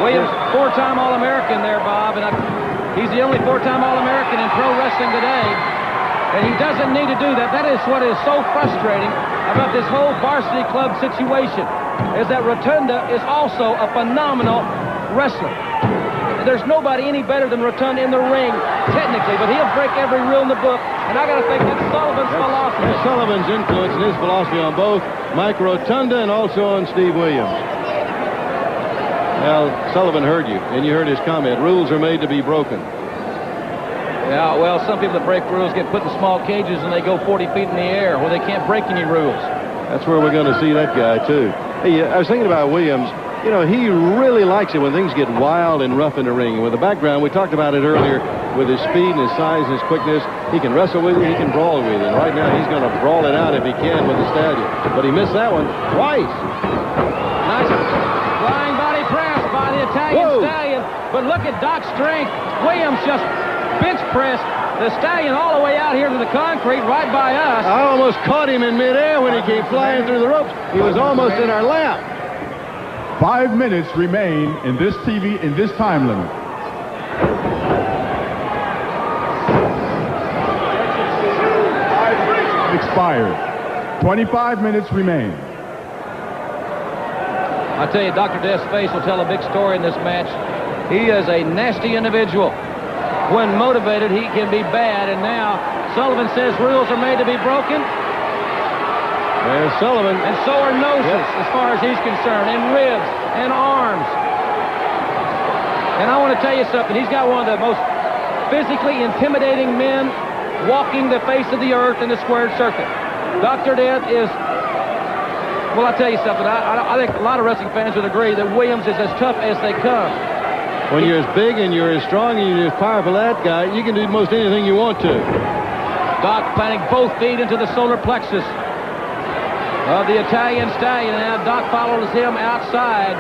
Williams, four-time All-American there, Bob, and he's the only four-time All-American in pro wrestling today. And he doesn't need to do that. That is what is so frustrating about this whole varsity club situation, is that Rotunda is also a phenomenal wrestler. There's nobody any better than Rotunda in the ring, technically, but he'll break every rule in the book, and I got to think that's Sullivan's philosophy. That's Sullivan's influence and his philosophy on both Mike Rotunda and also on Steve Williams. Well, Sullivan heard you, and you heard his comment. Rules are made to be broken. Yeah, well, some people that break rules get put in small cages and they go 40 feet in the air where they can't break any rules. That's where we're going to see that guy, too. Hey, I was thinking about Williams. You know, he really likes it when things get wild and rough in the ring. And with the background, we talked about it earlier, with his speed and his size and his quickness, he can wrestle with it, he can brawl with it. And right now, he's going to brawl it out if he can with the Stallion. But he missed that one twice. Nice flying body press by the Italian Stallion. But look at Doc's strength. Williams just bench pressed the Stallion all the way out here to the concrete right by us. I almost caught him in midair when he came flying through the ropes. He was almost in our lap. 5 minutes remain in this time limit. Expired. 25 minutes remain. I tell you, Dr. Death's face will tell a big story in this match. He is a nasty individual. When motivated, he can be bad, and now Sullivan says rules are made to be broken. There's Sullivan. And so are noses, as far as he's concerned, and ribs, and arms. And I want to tell you something. He's got one of the most physically intimidating men walking the face of the earth in the squared circuit. Dr. Death is... Well, I'll tell you something. I think a lot of wrestling fans would agree that Williams is as tough as they come. When you're as big and you're as strong and you're as powerful as that guy, you can do most anything you want to. Doc planting both feet into the solar plexus of the Italian Stallion. And now Doc follows him outside.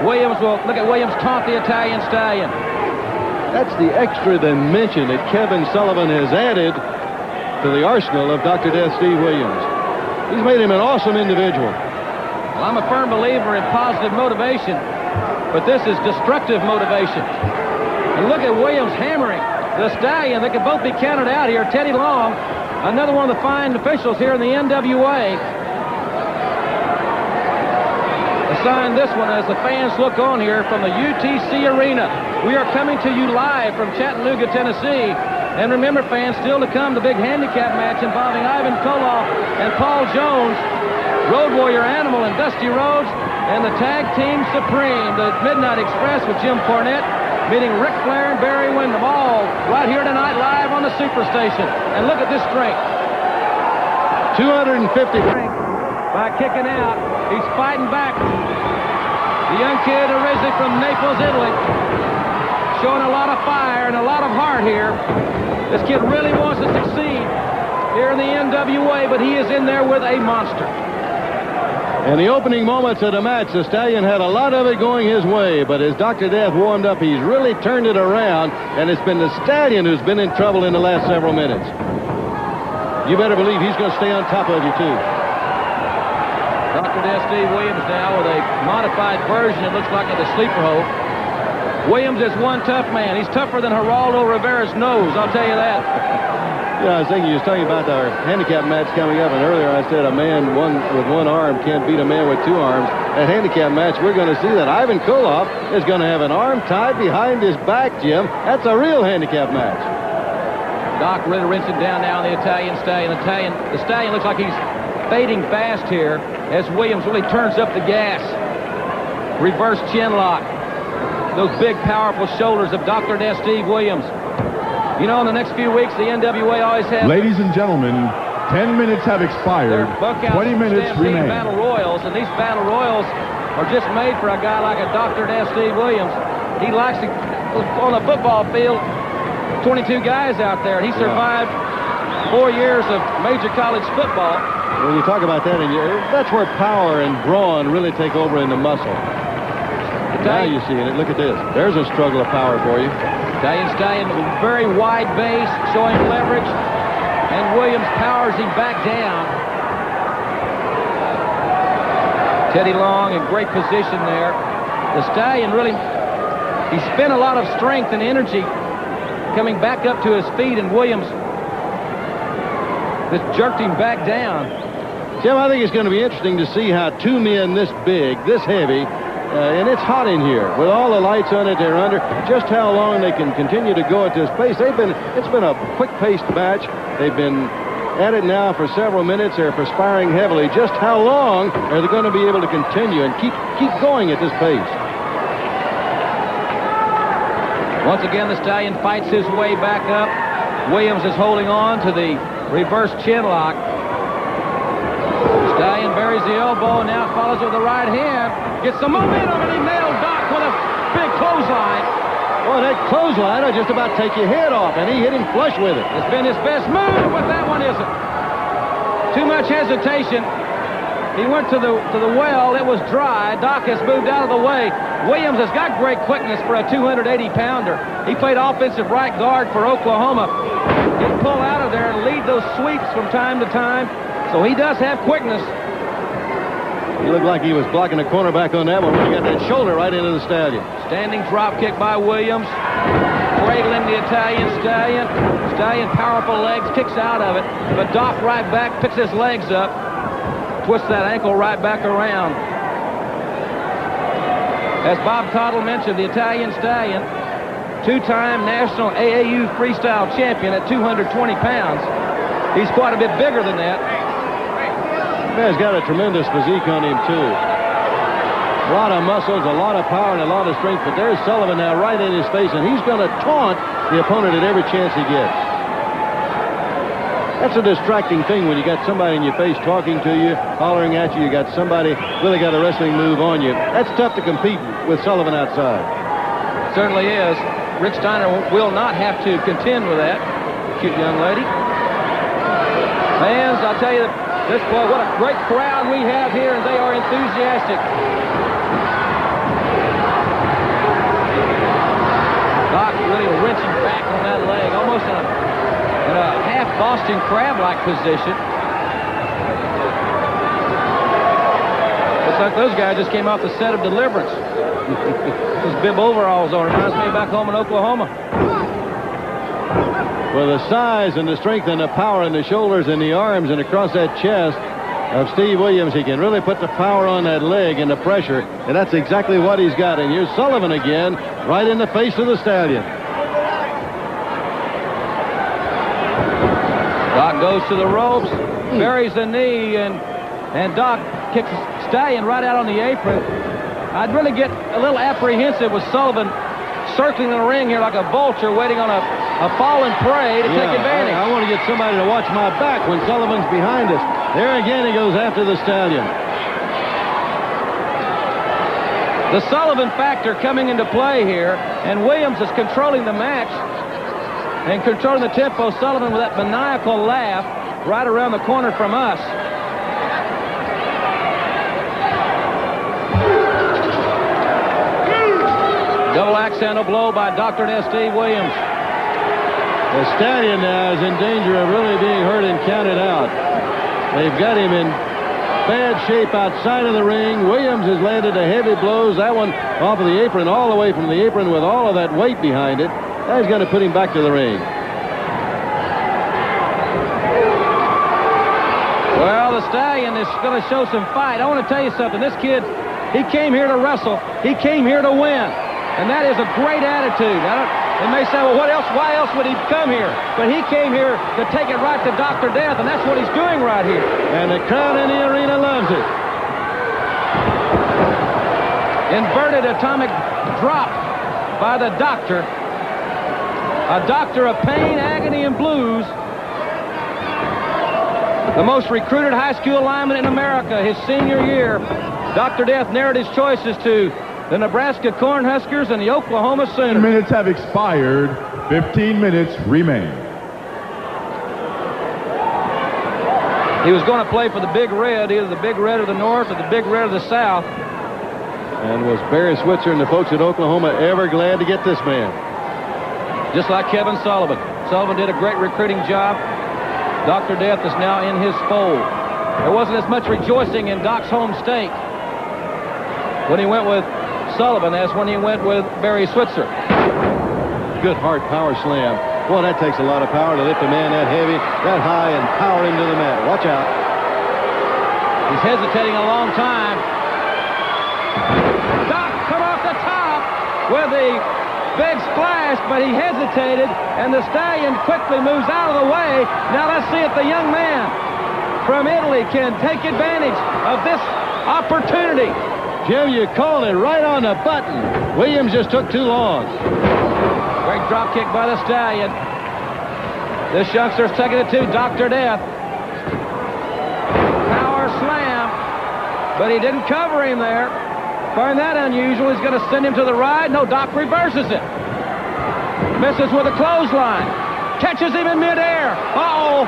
Williams will look at Williams taunt the Italian Stallion. That's the extra dimension that Kevin Sullivan has added to the arsenal of Dr. Death Steve Williams. He's made him an awesome individual. Well, I'm a firm believer in positive motivation, but this is destructive motivation. And look at Williams hammering the Stallion. They could both be counted out here. Teddy Long, another one of the fine officials here in the NWA, assigned this one as the fans look on here from the UTC Arena. We are coming to you live from Chattanooga, Tennessee. And remember, fans, still to come, the big handicap match involving Ivan Koloff and Paul Jones, Road Warrior Animal and Dusty Rhodes, and the Tag Team Supreme, the Midnight Express with Jim Cornette, meeting Ric Flair and Barry Windham, all right here tonight live on the Superstation. And look at this strength. 250. By kicking out, he's fighting back. The young kid originally from Naples, Italy, showing a lot of fire and a lot of heart here. This kid really wants to succeed here in the NWA, but he is in there with a monster. In the opening moments of the match, the Stallion had a lot of it going his way, but as Dr. Death warmed up, he's really turned it around, and it's been the Stallion who's been in trouble in the last several minutes. You better believe he's going to stay on top of you, too. Dr. Death Steve Williams now with a modified version, it looks like, of the sleeper hold. Williams is one tough man. He's tougher than Geraldo Rivera's nose, I'll tell you that. Yeah, I was thinking you was talking about our handicap match coming up, and earlier I said a man with one arm can't beat a man with two arms. That handicap match, we're going to see that Ivan Koloff is going to have an arm tied behind his back, Jim. That's a real handicap match. Doc really rinsing down now on the Italian Stallion. The Stallion looks like he's fading fast here as Williams really turns up the gas. Reverse chin lock. those big, powerful shoulders of Dr. Death Steve Williams. You know, in the next few weeks, the NWA always has... Ladies and gentlemen, 10 minutes have expired. 20 minutes remain. Battle Royals, and these Battle Royals are just made for a guy like a Dr. Death Steve Williams. He likes to, on the football field, 22 guys out there, and he survived 4 years of major college football. When you talk about that, that's where power and brawn really take over in the muscle. Now you see it. Look at this. There's a struggle of power for you. Italian Stallion, very wide base, showing leverage, and Williams powers him back down. Teddy Long in great position there. The Stallion really, he spent a lot of strength and energy coming back up to his feet, and Williams just jerked him back down. Jim, I think it's going to be interesting to see how two men this big, this heavy, and it's hot in here. With all the lights on it, they're under. Just how long they can continue to go at this pace. It's been a quick-paced match. They've been at it now for several minutes. They're perspiring heavily. Just how long are they going to be able to continue and keep going at this pace? Once again, the Stallion fights his way back up. Williams is holding on to the reverse chin lock. Stallion buries the elbow, and now follows with the right hand. Gets some momentum, and he nailed Doc with a big clothesline. Boy, that clothesline will just about take your head off, and he hit him flush with it. It's been his best move, but that one isn't. Too much hesitation. He went to the well. It was dry. Doc has moved out of the way. Williams has got great quickness for a 280-pounder. He played offensive right guard for Oklahoma. He'd pull out of there and lead those sweeps from time to time. So he does have quickness. He looked like he was blocking a cornerback on that one when he got that shoulder right into the Stallion. Standing drop kick by Williams. Cradling the Italian Stallion. Stallion, powerful legs, kicks out of it. But Doc right back, picks his legs up. Twists that ankle right back around. As Bob Cottle mentioned, the Italian Stallion, two-time national AAU freestyle champion at 220 pounds. He's quite a bit bigger than that. Man's got a tremendous physique on him, too. A lot of muscles, a lot of power, and a lot of strength. But there's Sullivan now right in his face, and he's going to taunt the opponent at every chance he gets. That's a distracting thing when you got somebody in your face talking to you, hollering at you. You got somebody really got a wrestling move on you. That's tough to compete with Sullivan outside. Certainly is. Rick Steiner will not have to contend with that. Cute young lady. Fans, I'll tell you, this boy, what a great crowd we have here, and they are enthusiastic. Doc really wrenching back on that leg, almost in a half Boston Crab-like position. Looks like those guys just came off the set of Deliverance. Those bib overalls on. Reminds me of back home in Oklahoma. Well, the size and the strength and the power in the shoulders and the arms and across that chest of Steve Williams, he can really put the power on that leg and the pressure, and that's exactly what he's got. And here's Sullivan again, right in the face of the Stallion. Doc goes to the ropes, buries the knee, and Doc kicks Stallion right out on the apron. I'd really get a little apprehensive with Sullivan circling the ring here like a vulture waiting on a fallen prey to take advantage. I want to get somebody to watch my back when Sullivan's behind us. There again he goes after the Stallion. The Sullivan factor coming into play here, and Williams is controlling the match and controlling the tempo. Sullivan with that maniacal laugh right around the corner from us. Double accidental blow by Dr. Death Steve Williams. The Stallion now is in danger of really being hurt and counted out. They've got him in bad shape outside of the ring. Williams has landed a heavy blows. That one off of the apron, all the way from the apron with all of that weight behind it. Now he's going to put him back to the ring. Well, the Stallion is going to show some fight. I want to tell you something. This kid, he came here to wrestle. He came here to win. And that is a great attitude. They may say, well, what else? Why else would he come here? But he came here to take it right to Dr. Death, and that's what he's doing right here. And the crowd in the arena loves it. Inverted atomic drop by the doctor. A doctor of pain, agony, and blues. The most recruited high school lineman in America his senior year. Dr. Death narrowed his choices to the Nebraska Cornhuskers and the Oklahoma Sooners. 10 minutes have expired. 15 minutes remain. He was going to play for the Big Red, either the Big Red of the North or the Big Red of the South. And was Barry Switzer and the folks at Oklahoma ever glad to get this man? Just like Kevin Sullivan. Sullivan did a great recruiting job. Dr. Death is now in his fold. There wasn't as much rejoicing in Doc's home state when he went with Sullivan as when he went with Barry Switzer. Good hard power slam. Boy, that takes a lot of power to lift a man that heavy, that high, and power him to the mat. Watch out. He's hesitating a long time. Doc come off the top with the big splash, but he hesitated, and the Stallion quickly moves out of the way. Now let's see if the young man from Italy can take advantage of this opportunity. Jim, you called it right on the button. Williams just took too long. Great drop kick by the Stallion. This youngster's taking it to Dr. Death. Power slam, but he didn't cover him there. Find that unusual. He's going to send him to the right. No, Doc reverses it. Misses with a clothesline. Catches him in midair. Uh-oh.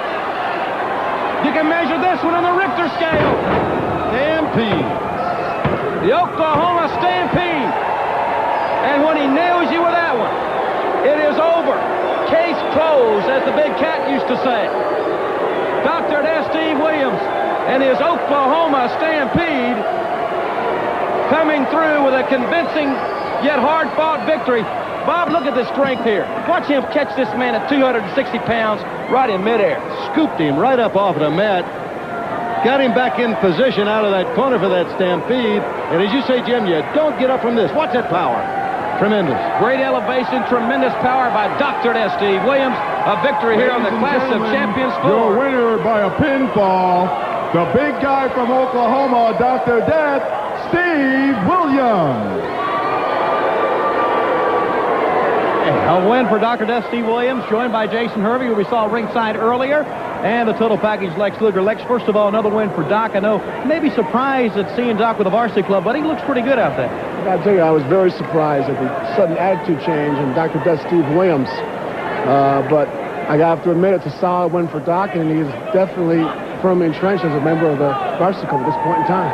You can measure this one on the Richter scale. Stampede. The Oklahoma Stampede. And when he nails you with that one, it is over. Case closed, as the big cat used to say. Dr. Death Steve Williams and his Oklahoma Stampede coming through with a convincing yet hard-fought victory. Bob, look at the strength here. Watch him catch this man at 260 pounds right in midair. Scooped him right up off the mat. Got him back in position out of that corner for that Stampede. And as you say, Jim, you don't get up from this. Watch that power. Tremendous. Great elevation, tremendous power by Dr. Death Steve Williams. A victory here on the Clash of Champions floor. Your winner by a pinfall, the big guy from Oklahoma, Dr. Death Steve Williams. A win for Dr. Death Steve Williams, joined by Jason Hervey, who we saw ringside earlier, and the total package Lex Luger. Lex, first of all, another win for Doc. I know maybe surprised at seeing Doc with the varsity club, but he looks pretty good out there. I gotta tell you, I was very surprised at the sudden attitude change in Dr. Death Steve Williams. But I have to admit, it's a solid win for Doc, and he is definitely firmly entrenched as a member of the varsity club at this point in time.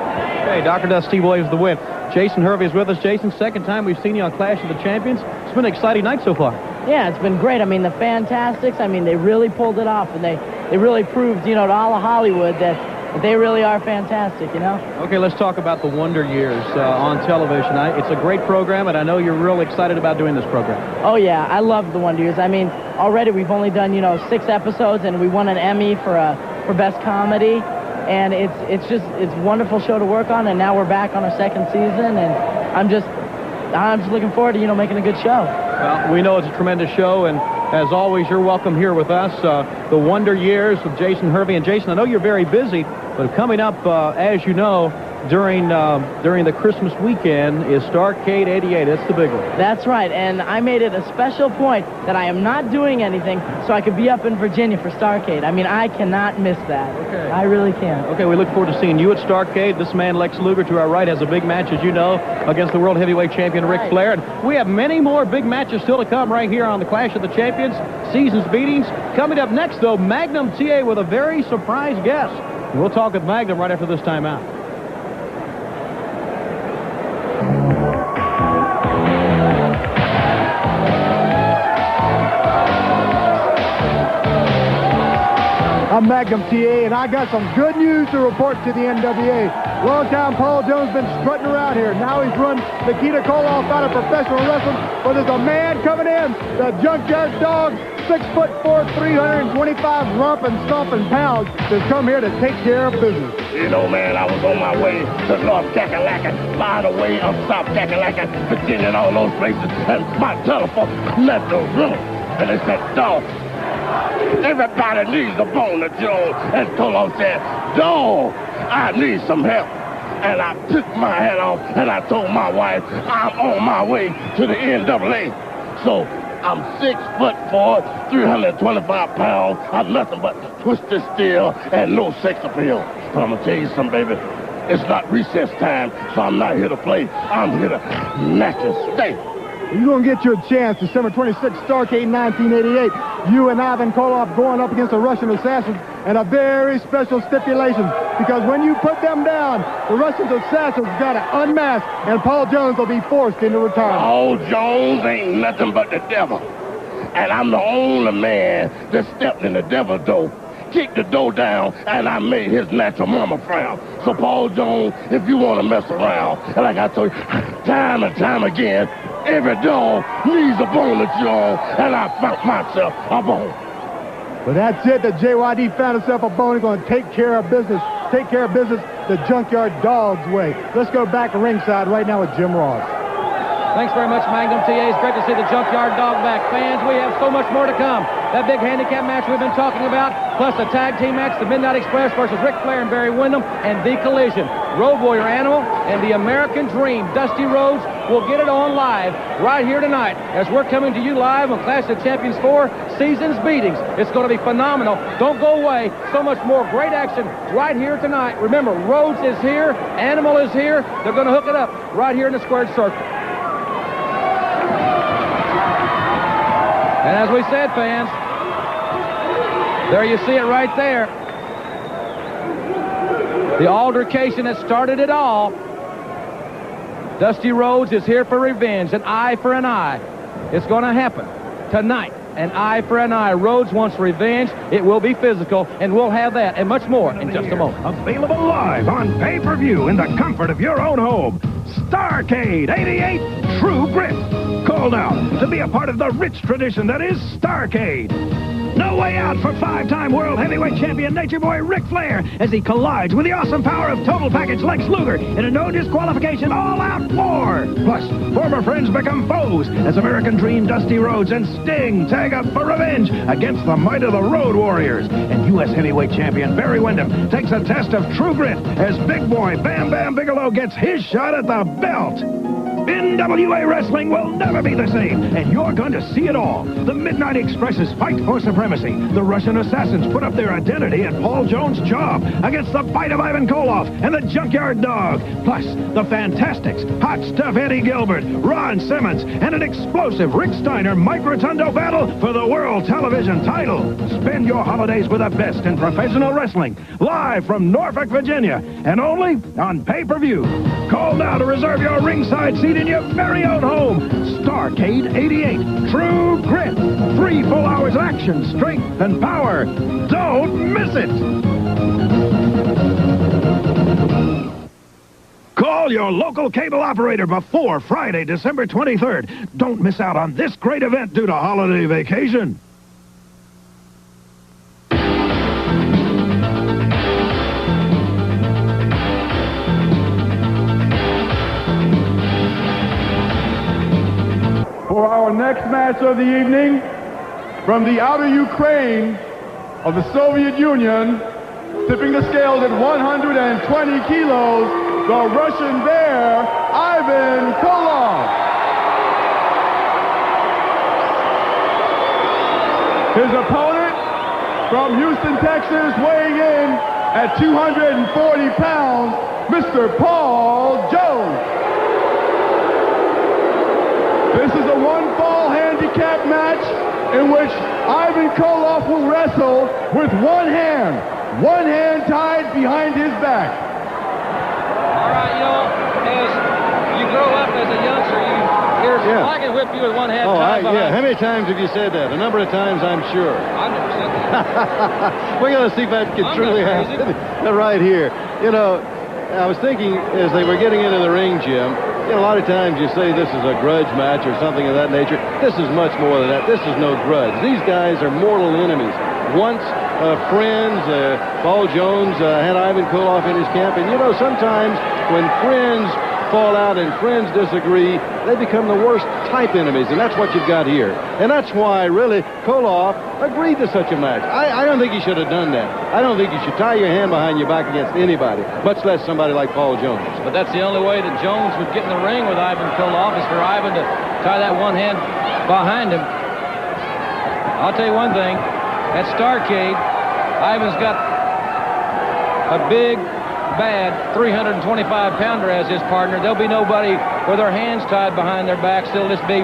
Okay, Dr. Death Steve Williams, the win. Jason Hervey is with us. Jason, second time we've seen you on Clash of the Champions. It's been an exciting night so far. Yeah, it's been great. I mean, the Fantastics, I mean, they really pulled it off, and they really proved, you know, to all of Hollywood that they really are fantastic, you know? Okay, let's talk about the Wonder Years on television. It's a great program, and I know you're real excited about doing this program. Oh, yeah, I love the Wonder Years. I mean, already we've only done, you know, 6 episodes, and we won an Emmy for Best Comedy. And it's a wonderful show to work on, and now we're back on our second season, and I'm just looking forward to, you know, making a good show. Well, we know it's a tremendous show, and as always, you're welcome here with us. The Wonder Years with Jason Hervey. And Jason, I know you're very busy, but coming up, as you know, during the Christmas weekend is Starrcade 88. That's the big one. That's right, and I made it a special point that I am not doing anything so I could be up in Virginia for Starrcade. I mean, I cannot miss that. Okay. I really can't. Okay, we look forward to seeing you at Starrcade. This man, Lex Luger, to our right, has a big match, as you know, against the World Heavyweight Champion, Ric Flair. And we have many more big matches still to come right here on the Clash of the Champions. Season's beatings. Coming up next, though, Magnum TA with a very surprise guest. And we'll talk with Magnum right after this timeout. I'm Magnum TA, and I got some good news to report to the NWA. Longtime Paul Jones been strutting around here. Now he's run Nikita Koloff out of professional wrestling, but there's a man coming in, the Junkyard Dog, 6'4", 325 romping, stomping pounds, that's come here to take care of business. You know, man, I was on my way to North Kakalaka, by the way of South Kakalaka, Virginia, and all those places, and my telephone left the room, and they said, "Dog, everybody needs a bone to Joe." And Tolo said, "Dog, I need some help." and I took my hat off, and I told my wife, I'm on my way to the NWA. So I'm 6'4", 325 pounds. I'm nothing but twisted steel and no sex appeal. But I'm going to tell you something, baby. It's not recess time, so I'm not here to play. I'm here to natural stay. You're going to get your chance December 26th, Starrcade 1988. You and Ivan Koloff going up against the Russian Assassins, and a very special stipulation, because when you put them down, the Russian Assassins got to unmask, and Paul Jones will be forced into retirement. Paul Jones ain't nothing but the devil. And I'm the only man that stepped in the devil's door, kicked the door down, and I made his natural mama frown. So, Paul Jones, if you want to mess around, and like I told you, time and time again, every dog needs a bone to chew on, and I found myself a bone. But that's it. The JYD found himself a bone. He's going to take care of business the Junkyard Dog's way. Let's go back to ringside right now with Jim Ross. Thanks very much, Magnum TA. It's great to see the Junkyard Dog back. Fans, we have so much more to come. That big handicap match we've been talking about, plus a tag team match, the Midnight Express versus Ric Flair and Barry Windham, and The Collision. Road Warrior Animal and the American Dream, Dusty Rhodes, will get it on live right here tonight as we're coming to you live on Clash of Champions 4 Seasons Beatings. It's going to be phenomenal. Don't go away. So much more great action right here tonight. Remember, Rhodes is here. Animal is here. They're going to hook it up right here in the squared circle. And as we said, fans, there you see it right there. The altercation that started it all. Dusty Rhodes is here for revenge, an eye for an eye. It's going to happen tonight, an eye for an eye. Rhodes wants revenge. It will be physical, and we'll have that and much more in just a moment. Available live on pay-per-view in the comfort of your own home. Starrcade 88 True Grit. Call now to be a part of the rich tradition that is Starrcade. No way out for five-time World Heavyweight Champion Nature Boy Ric Flair as he collides with the awesome power of Total Package Lex Luger in a no disqualification all-out war. Plus, former friends become foes as American Dream Dusty Rhodes and Sting tag up for revenge against the might of the Road Warriors. And U.S. Heavyweight Champion Barry Windham takes a test of true grit as Big Boy Bam Bam Bigelow gets his shot at the belt. NWA wrestling will never be the same, and you're going to see it all. The Midnight Express's fight for supremacy. The Russian Assassins put up their identity at Paul Jones' job against the fight of Ivan Koloff and the Junkyard Dog. Plus, the Fantastics, Hot Stuff Eddie Gilbert, Ron Simmons, and an explosive Rick Steiner-Mike Rotundo battle for the World Television title. Spend your holidays with the best in professional wrestling, live from Norfolk, Virginia, and only on pay-per-view. Call now to reserve your ringside seat in your very own home. Starrcade 88. True Grit. 3 full hours of action, strength, and power. Don't miss it. Call your local cable operator before Friday, December 23rd. Don't miss out on this great event due to holiday vacation. For our next match of the evening, from the outer Ukraine of the Soviet Union, tipping the scales at 120 kilos, the Russian Bear, Ivan Koloff. His opponent from Houston, Texas, weighing in at 240 pounds, Mr. Paul Jones. This is a one-fall handicap match in which Ivan Koloff will wrestle with one hand tied behind his back. All right, you know, as you grow up as a youngster, you hear, I can whip you with one hand tied behind. Yeah, how many times have you said that? A number of times, I'm sure. I've never said that. We're going to see if that can truly happen right here. You know, I was thinking as they were getting into the ring, Jim, you know, a lot of times you say this is a grudge match or something of that nature. This is much more than that. This is no grudge. These guys are mortal enemies. Once friends, Paul Jones had Ivan Koloff in his camp, and you know, sometimes when friends fall out and friends disagree, they become the worst type enemies, and that's what you've got here. And that's why, really, Koloff agreed to such a match. I don't think he should have done that. I don't think you should tie your hand behind your back against anybody, much less somebody like Paul Jones. But that's the only way that Jones would get in the ring with Ivan Koloff, is for Ivan to tie that one hand behind him. I'll tell you one thing. At Starrcade, Ivan's got a big, bad 325-pounder as his partner. There'll be nobody with their hands tied behind their backs. They'll just be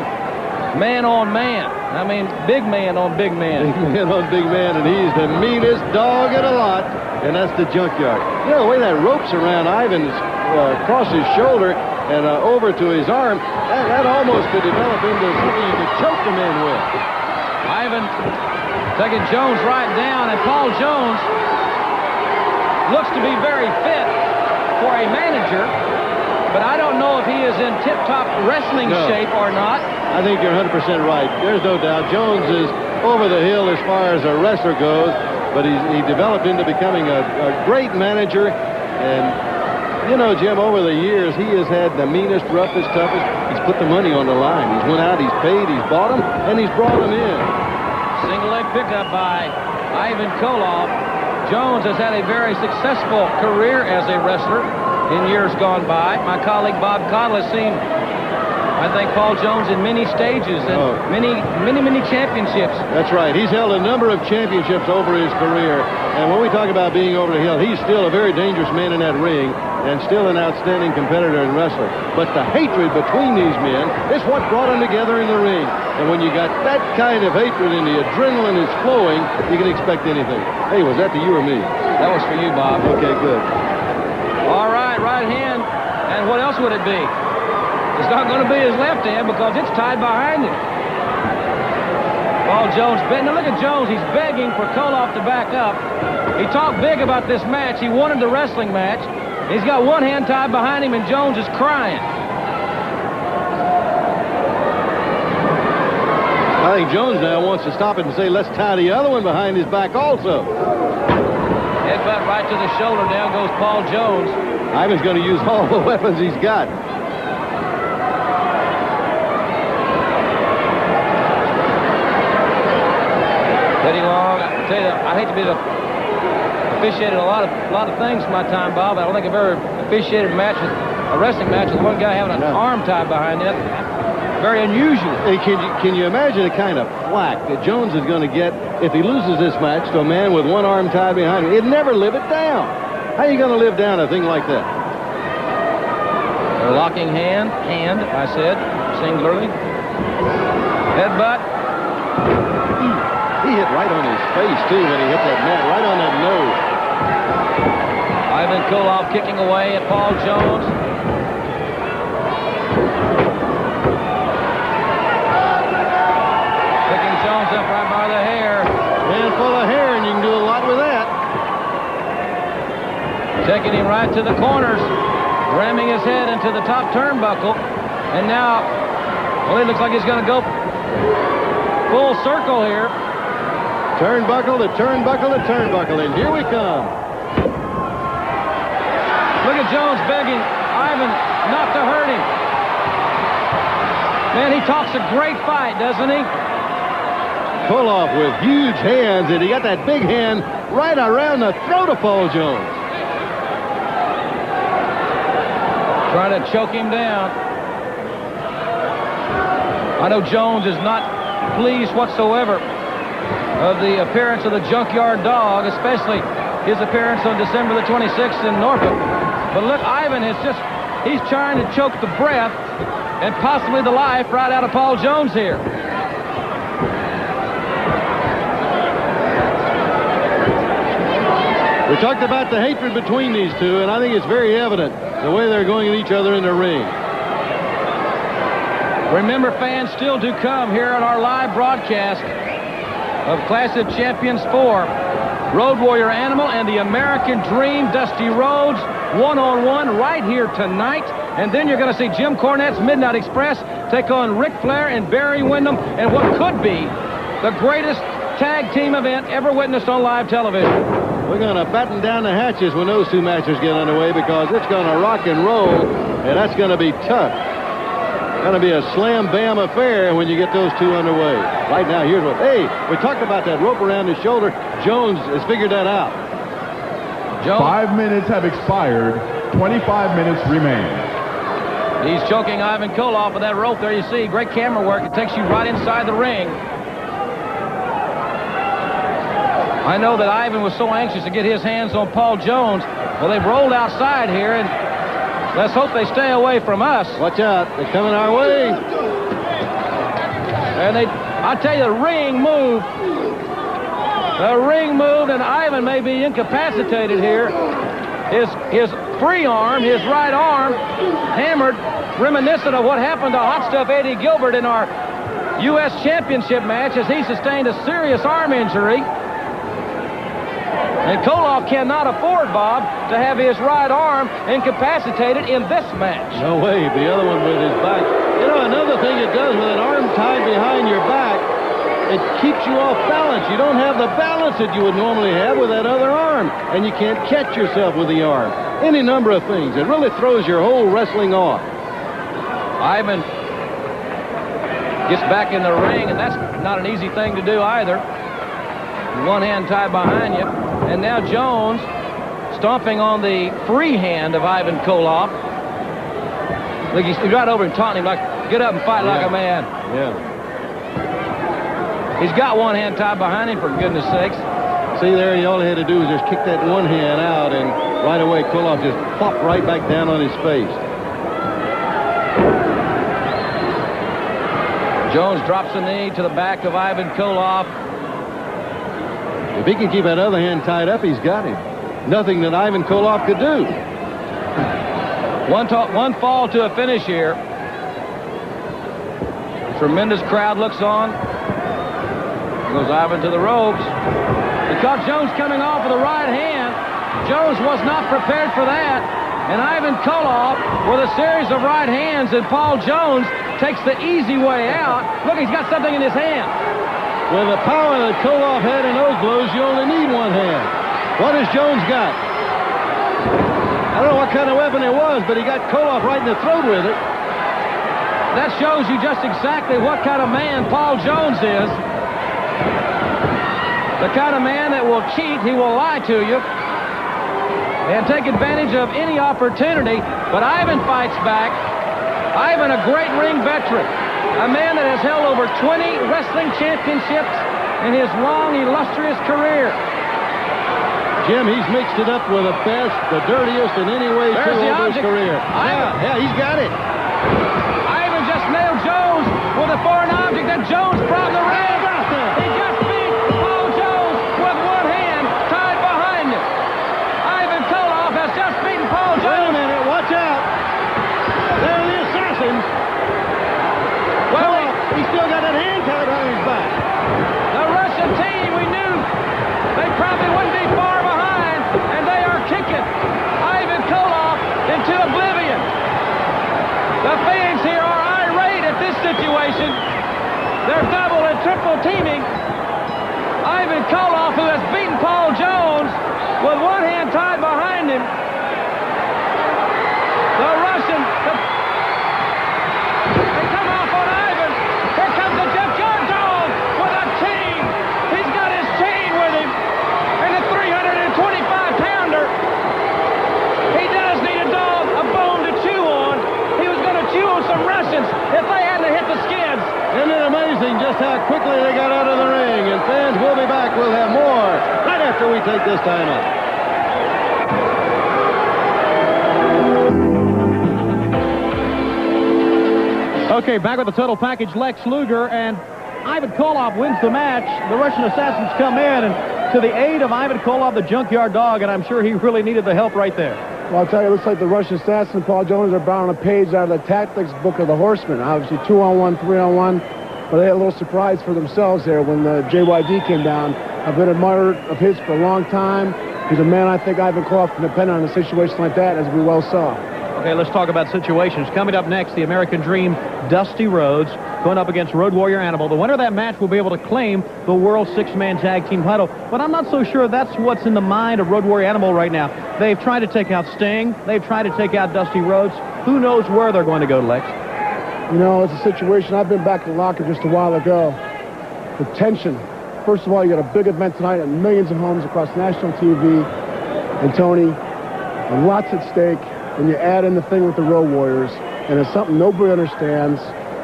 man on man. I mean, big man on big man. Big man on big man, and he's the meanest dog in a lot, and that's the Junkyard. You know, the way that rope's around Ivan's across his shoulder and over to his arm, that almost could develop into something you could choke the man with. Ivan taking Jones right down, and Paul Jones looks to be very fit for a manager, but I don't know if he is in tip-top wrestling shape or not. I think you're 100% right. There's no doubt. Jones is over the hill as far as a wrestler goes, but he developed into becoming a great manager. And, you know, Jim, over the years, he has had the meanest, roughest, toughest. He's put the money on the line. He's went out, he's paid, he's bought them, and he's brought them in. Single leg pickup by Ivan Koloff. Jones has had a very successful career as a wrestler in years gone by. My colleague Bob Cottle has seen, I think, Paul Jones in many stages and many championships. That's right. He's held a number of championships over his career. And when we talk about being over the hill, he's still a very dangerous man in that ring and still an outstanding competitor and wrestler. But the hatred between these men is what brought them together in the ring. And when you got that kind of hatred and the adrenaline is flowing, you can expect anything. Hey, was that to you or me? That was for you, Bob. Okay, good. All right, right hand. And what else would it be? It's not going to be his left hand because it's tied behind him. Paul Jones, now look at Jones. He's begging for Koloff to back up. He talked big about this match. He wanted the wrestling match. He's got one hand tied behind him, and Jones is crying. I think Jones now wants to stop it and say, let's tie the other one behind his back also. Headbutt right to the shoulder. Down goes Paul Jones. Ivan's going to use all the weapons he's got. Pretty long. I tell you, I hate to be officiated a lot of things in my time, Bob. I don't think I've ever officiated a wrestling match with one guy having an arm tied behind it. Very unusual. Hey, can you imagine the kind of flack that Jones is going to get if he loses this match to a man with one arm tied behind him? He'd never live it down. How are you going to live down a thing like that? A locking hand, I said, singularly. Headbutt. He hit right on his face, too, when he hit that mat, right on that nose. Ivan Koloff kicking away at Paul Jones. Picking Jones up right by the hair. Handful of hair, and you can do a lot with that. Taking him right to the corners. Ramming his head into the top turnbuckle. And now, well, it looks like he's going to go full circle here. Turnbuckle to turnbuckle to turnbuckle, and here we come. Look at Jones begging Ivan not to hurt him. Man, he talks a great fight, doesn't he? Koloff with huge hands, and he got that big hand right around the throat of Paul Jones. Trying to choke him down. I know Jones is not pleased whatsoever of the appearance of the Junkyard Dog, especially his appearance on December the 26th in Norfolk. But look, Ivan he's trying to choke the breath and possibly the life right out of Paul Jones here. We talked about the hatred between these two, and I think it's very evident the way they're going at each other in the ring. Remember, fans, still to come here on our live broadcast of Clash of Champions 4. Road Warrior Animal and the American Dream, Dusty Rhodes, one-on-one right here tonight. And then you're going to see Jim Cornette's Midnight Express take on Ric Flair and Barry Windham and what could be the greatest tag team event ever witnessed on live television. We're going to batten down the hatches when those two matches get underway because it's going to rock and roll, and that's going to be tough. Going to be a slam-bam affair when you get those two underway. Right now, here's what... Hey, we talked about that rope around his shoulder. Jones has figured that out. Jones. 5 minutes have expired. 25 minutes remain. He's choking Ivan Koloff with that rope there. You see, great camera work. It takes you right inside the ring. I know that Ivan was so anxious to get his hands on Paul Jones. Well, they've rolled outside here, and let's hope they stay away from us. Watch out. They're coming our way. And I tell you, the ring moved. The ring moved, and Ivan may be incapacitated here. His free arm, his right arm, hammered, reminiscent of what happened to Hot Stuff Eddie Gilbert in our U.S. Championship match as he sustained a serious arm injury. And Koloff cannot afford, Bob, to have his right arm incapacitated in this match. No way. The other one with his back. You know, another thing it does with an arm tied behind your back, it keeps you off balance. You don't have the balance that you would normally have with that other arm. And you can't catch yourself with the arm. Any number of things. It really throws your whole wrestling off. Ivan gets back in the ring, and that's not an easy thing to do either. One hand tied behind you. And now Jones stomping on the free hand of Ivan Koloff. Look, he's right over and taunting him like, get up and fight like a man. Yeah. He's got one hand tied behind him, for goodness sakes. See there, all he had to do was just kick that one hand out, and right away Koloff just popped right back down on his face. Jones drops a knee to the back of Ivan Koloff. If he can keep that other hand tied up, he's got him. Nothing that Ivan Koloff could do. One fall to a finish here. Tremendous crowd looks on. Goes Ivan to the ropes. He caught Jones coming off with the right hand. Jones was not prepared for that. And Ivan Koloff with a series of right hands, and Paul Jones takes the easy way out. Look, he's got something in his hand. With the power that Koloff had in those blows, you only need one hand. What has Jones got? I don't know what kind of weapon it was, but he got Koloff right in the throat with it. That shows you just exactly what kind of man Paul Jones is. The kind of man that will cheat, he will lie to you, and take advantage of any opportunity. But Ivan fights back. Ivan, a great ring veteran. A man that has held over 20 wrestling championships in his long, illustrious career. Jim, he's mixed it up with the best, the dirtiest in any way There's through the over his object. career. Yeah, he's got it. Ivan just nailed Jones with a foreign object that Jones brought in the ring. He just beat Paul Jones with one hand tied behind him. Ivan Koloff has just beaten Paul Jones. Wait a minute, watch out. There are the assassins. Well, he still got that hand tied behind his back. the Russian team, we knew they probably wouldn't be far behind, and they are kicking Ivan Koloff into oblivion. The fans here are irate at this situation. They're double and triple teaming Ivan Koloff, who has beaten Paul Jones with one hand tied behind him. The Russian, they come off on Ivan. Here comes the Jeff John Dog with a chain. He's got his chain with him, and the 325-pounder. He does need a dog, a bone to chew on. He was going to chew on some Russians if they hadn't hit the skids. Isn't it amazing just how quickly they got out of the ring? And fans, we'll be back. We'll have more right after we take this time out. Okay, back with the total package, Lex Luger, and Ivan Koloff wins the match. The Russian assassins come in, and to the aid of Ivan Koloff, the junkyard dog, and I'm sure he really needed the help right there. Well, I'll tell you, it looks like the Russian assassin and Paul Jones are bound on a page out of the tactics book of the Horsemen. Obviously, 2-on-1, 3-on-1, but they had a little surprise for themselves there when the JYD came down. I've been an admirer of his for a long time. He's a man I think Ivan Koloff can depend on in a situation like that, as we well saw. Okay, let's talk about situations. Coming up next, the American Dream, Dusty Rhodes, going up against Road Warrior Animal. The winner of that match will be able to claim the World Six-Man Tag Team title. But I'm not so sure that's what's in the mind of Road Warrior Animal right now. They've tried to take out Sting. They've tried to take out Dusty Rhodes. Who knows where they're going to go, Lex? You know, it's a situation. I've been back in the locker just a while ago. The tension. First of all, you got a big event tonight and millions of homes across national TV. And Tony, and lots at stake. And you add in the thing with the Road Warriors, and it's something nobody understands.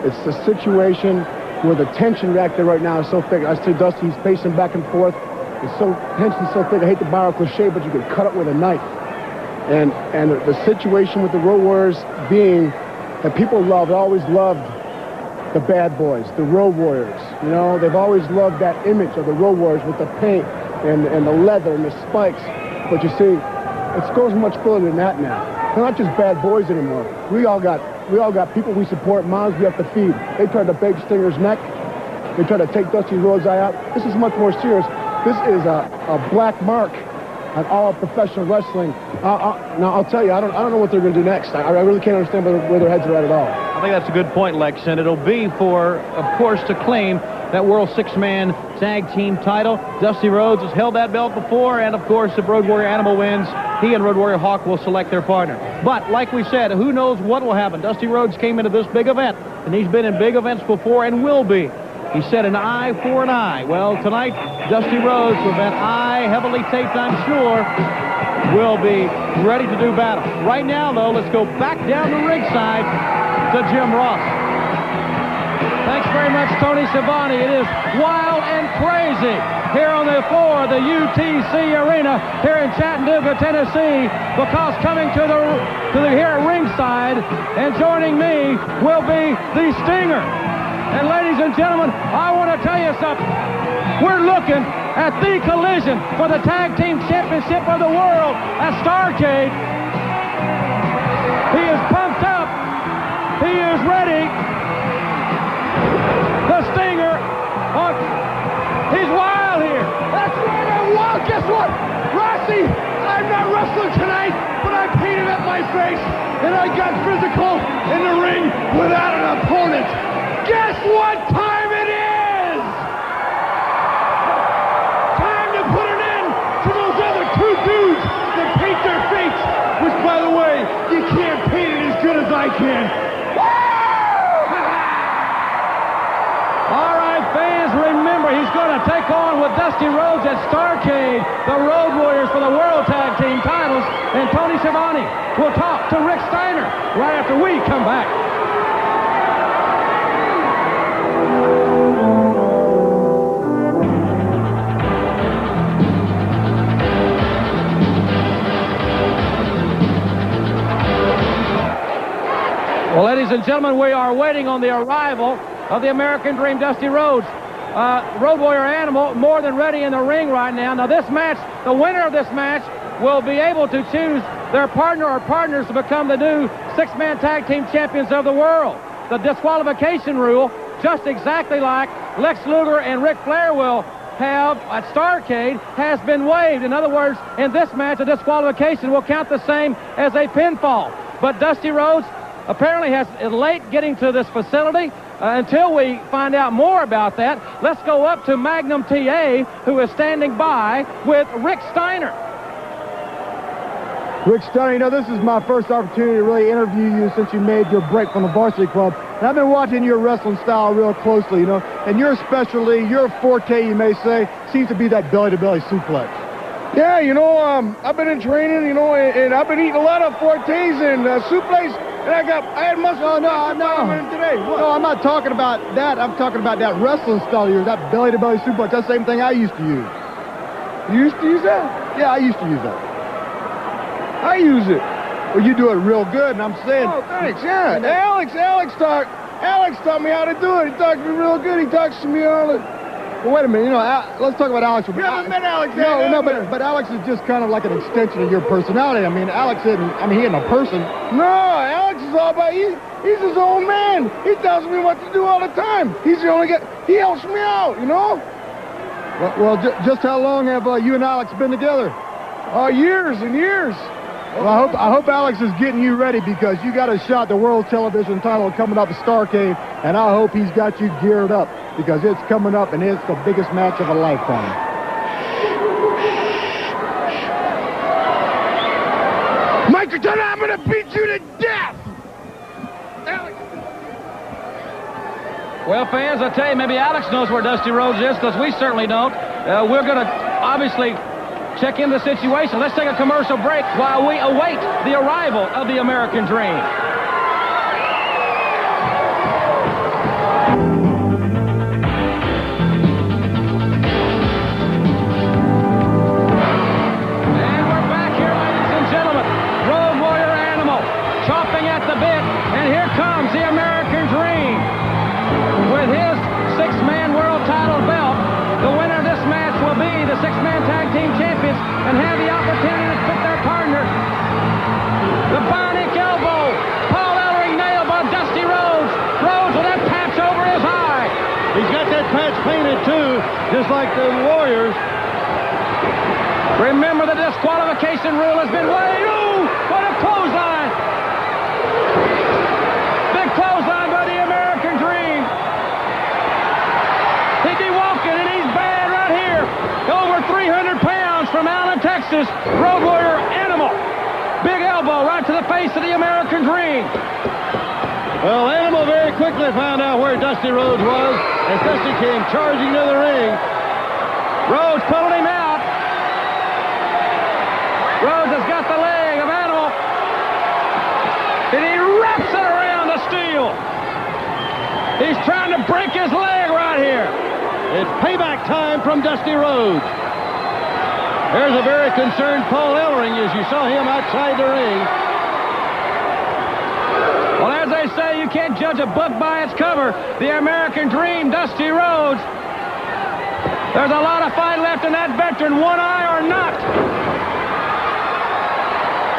It's the situation where the tension back there right now is so thick. I see Dusty, he's pacing back and forth. It's so, tension's so thick. I hate to borrow a cliche, but you could cut it with a knife. And the situation with the Road Warriors being that people love, always loved the bad boys, the Road Warriors. You know, they've always loved that image of the Road Warriors with the paint and the leather and the spikes. But you see, it goes much further than that now. They're not just bad boys anymore. We all got people we support, moms we have to feed. They tried to break Stinger's neck. They tried to take Dusty Rhodes' eye out. This is much more serious. This is a black mark on all professional wrestling. Now, I'll tell you, I don't know what they're going to do next. I really can't understand where their heads are at all. I think that's a good point, Lex, and it'll be for, of course, to claim that World Six-Man Tag Team title. Dusty Rhodes has held that belt before, and, of course, if Road Warrior Animal wins, he and Road Warrior Hawk will select their partner. But, like we said, who knows what will happen. Dusty Rhodes came into this big event, and he's been in big events before and will be. He said an eye for an eye. Well, tonight, Dusty Rhodes, with that eye heavily taped, I'm sure, will be ready to do battle. Right now, though, let's go back down the ringside to Jim Ross. Thanks very much, Tony Schiavone. It is wild and crazy here on the floor of the UTC Arena here in Chattanooga, Tennessee, because coming to the here at ringside and joining me will be the Stinger. And ladies and gentlemen, I want to tell you something. We're looking at the collision for the Tag Team Championship of the World at Starrcade. He is pumped up. He is ready. The Stinger, he's wild here. That's right, I'm wild. Guess what? Rossi, I'm not wrestling tonight, but I painted up my face, and I got physical in the ring without an opponent. Guess what time it is? Time to put an end to those other two dudes that paint their fates, which, by the way, you can't paint it as good as I can. All right, fans, remember, he's going to take on with Dusty Rhodes at Starrcade, the Road Warriors for the World Tag Team titles, and Tony Schiavone will talk to Rick Steiner right after we come back. Well, ladies and gentlemen, we are waiting on the arrival of the American Dream, Dusty Rhodes. Road Warrior Animal more than ready in the ring right now. Now, this match, the winner of this match will be able to choose their partner or partners to become the new six-man tag team champions of the world. The disqualification rule, just exactly like Lex Luger and Ric Flair will have at Starrcade, has been waived. In other words, in this match, a disqualification will count the same as a pinfall. But Dusty Rhodes apparently is late getting to this facility. Until we find out more about that, let's go up to Magnum TA, who is standing by with Rick Steiner. Rick Steiner, you know, this is my first opportunity to really interview you since you made your break from the Varsity Club. And I've been watching your wrestling style real closely, you know, and your specialty, your forte, you may say, seems to be that belly-to-belly suplex. Yeah, you know, I've been in training, you know, and I've been eating a lot of fortes and suplex, and I had muscle. No. Today. No, I'm not talking about that. I'm talking about that wrestling style of yours, that belly-to-belly suplex. That's the same thing I used to use. You used to use that? Yeah, I used to use that. I use it. Well, you do it real good, and I'm saying... Oh, thanks, yeah. Alex taught me how to do it. He taught me real good. He talks to me all the... Well, wait a minute, you know, let's talk about Alex. You haven't met Alex yet? No, but Alex is just kind of like an extension of your personality. I mean, Alex isn't, he isn't a person. No, Alex is all about, he's his own man. He tells me what to do all the time. He's the only guy, he helps me out, you know? Well, just how long have you and Alex been together? Years and years. Well, I hope Alex is getting you ready because you got a shot at the world television title coming up at Starrcade, and I hope he's got you geared up because it's coming up and it's the biggest match of a lifetime. Michael, I'm going to beat you to death! Alex. Well, fans, I tell you, maybe Alex knows where Dusty Rhodes is because we certainly don't. We're going to obviously check into the situation. Let's take a commercial break while we await the arrival of the American Dream. And we're back here, ladies and gentlemen. Road Warrior Animal chomping at the bit. And here comes the American Dream with his six-man world title belt. The winner of this match will be the six-man tag team champions and have the opportunity to put their partner. The bionic elbow. Paul Ellering nailed by Dusty Rhodes. Rhodes with that patch over his eye. He's got that patch painted, too, just like the Warriors. Remember, the disqualification rule has been waived. Ooh, what a clothesline. Big clothesline by the American Dream. He'd be walking, and he's bad right here. Over 300 pounds from Allen, Texas. Road Warrior Animal. Big elbow right to the face of the American Dream. Well, Animal very quickly found out where Dusty Rhodes was as Dusty came charging to the ring. Rhodes pulling him out. Rhodes has got the leg of Animal. And he wraps it around the steel. He's trying to break his leg right here. It's payback time from Dusty Rhodes. There's a very concerned Paul Ellering as you saw him outside the ring. Well, as they say, you can't judge a book by its cover. The American Dream, Dusty Rhodes. There's a lot of fight left in that veteran, one eye or not.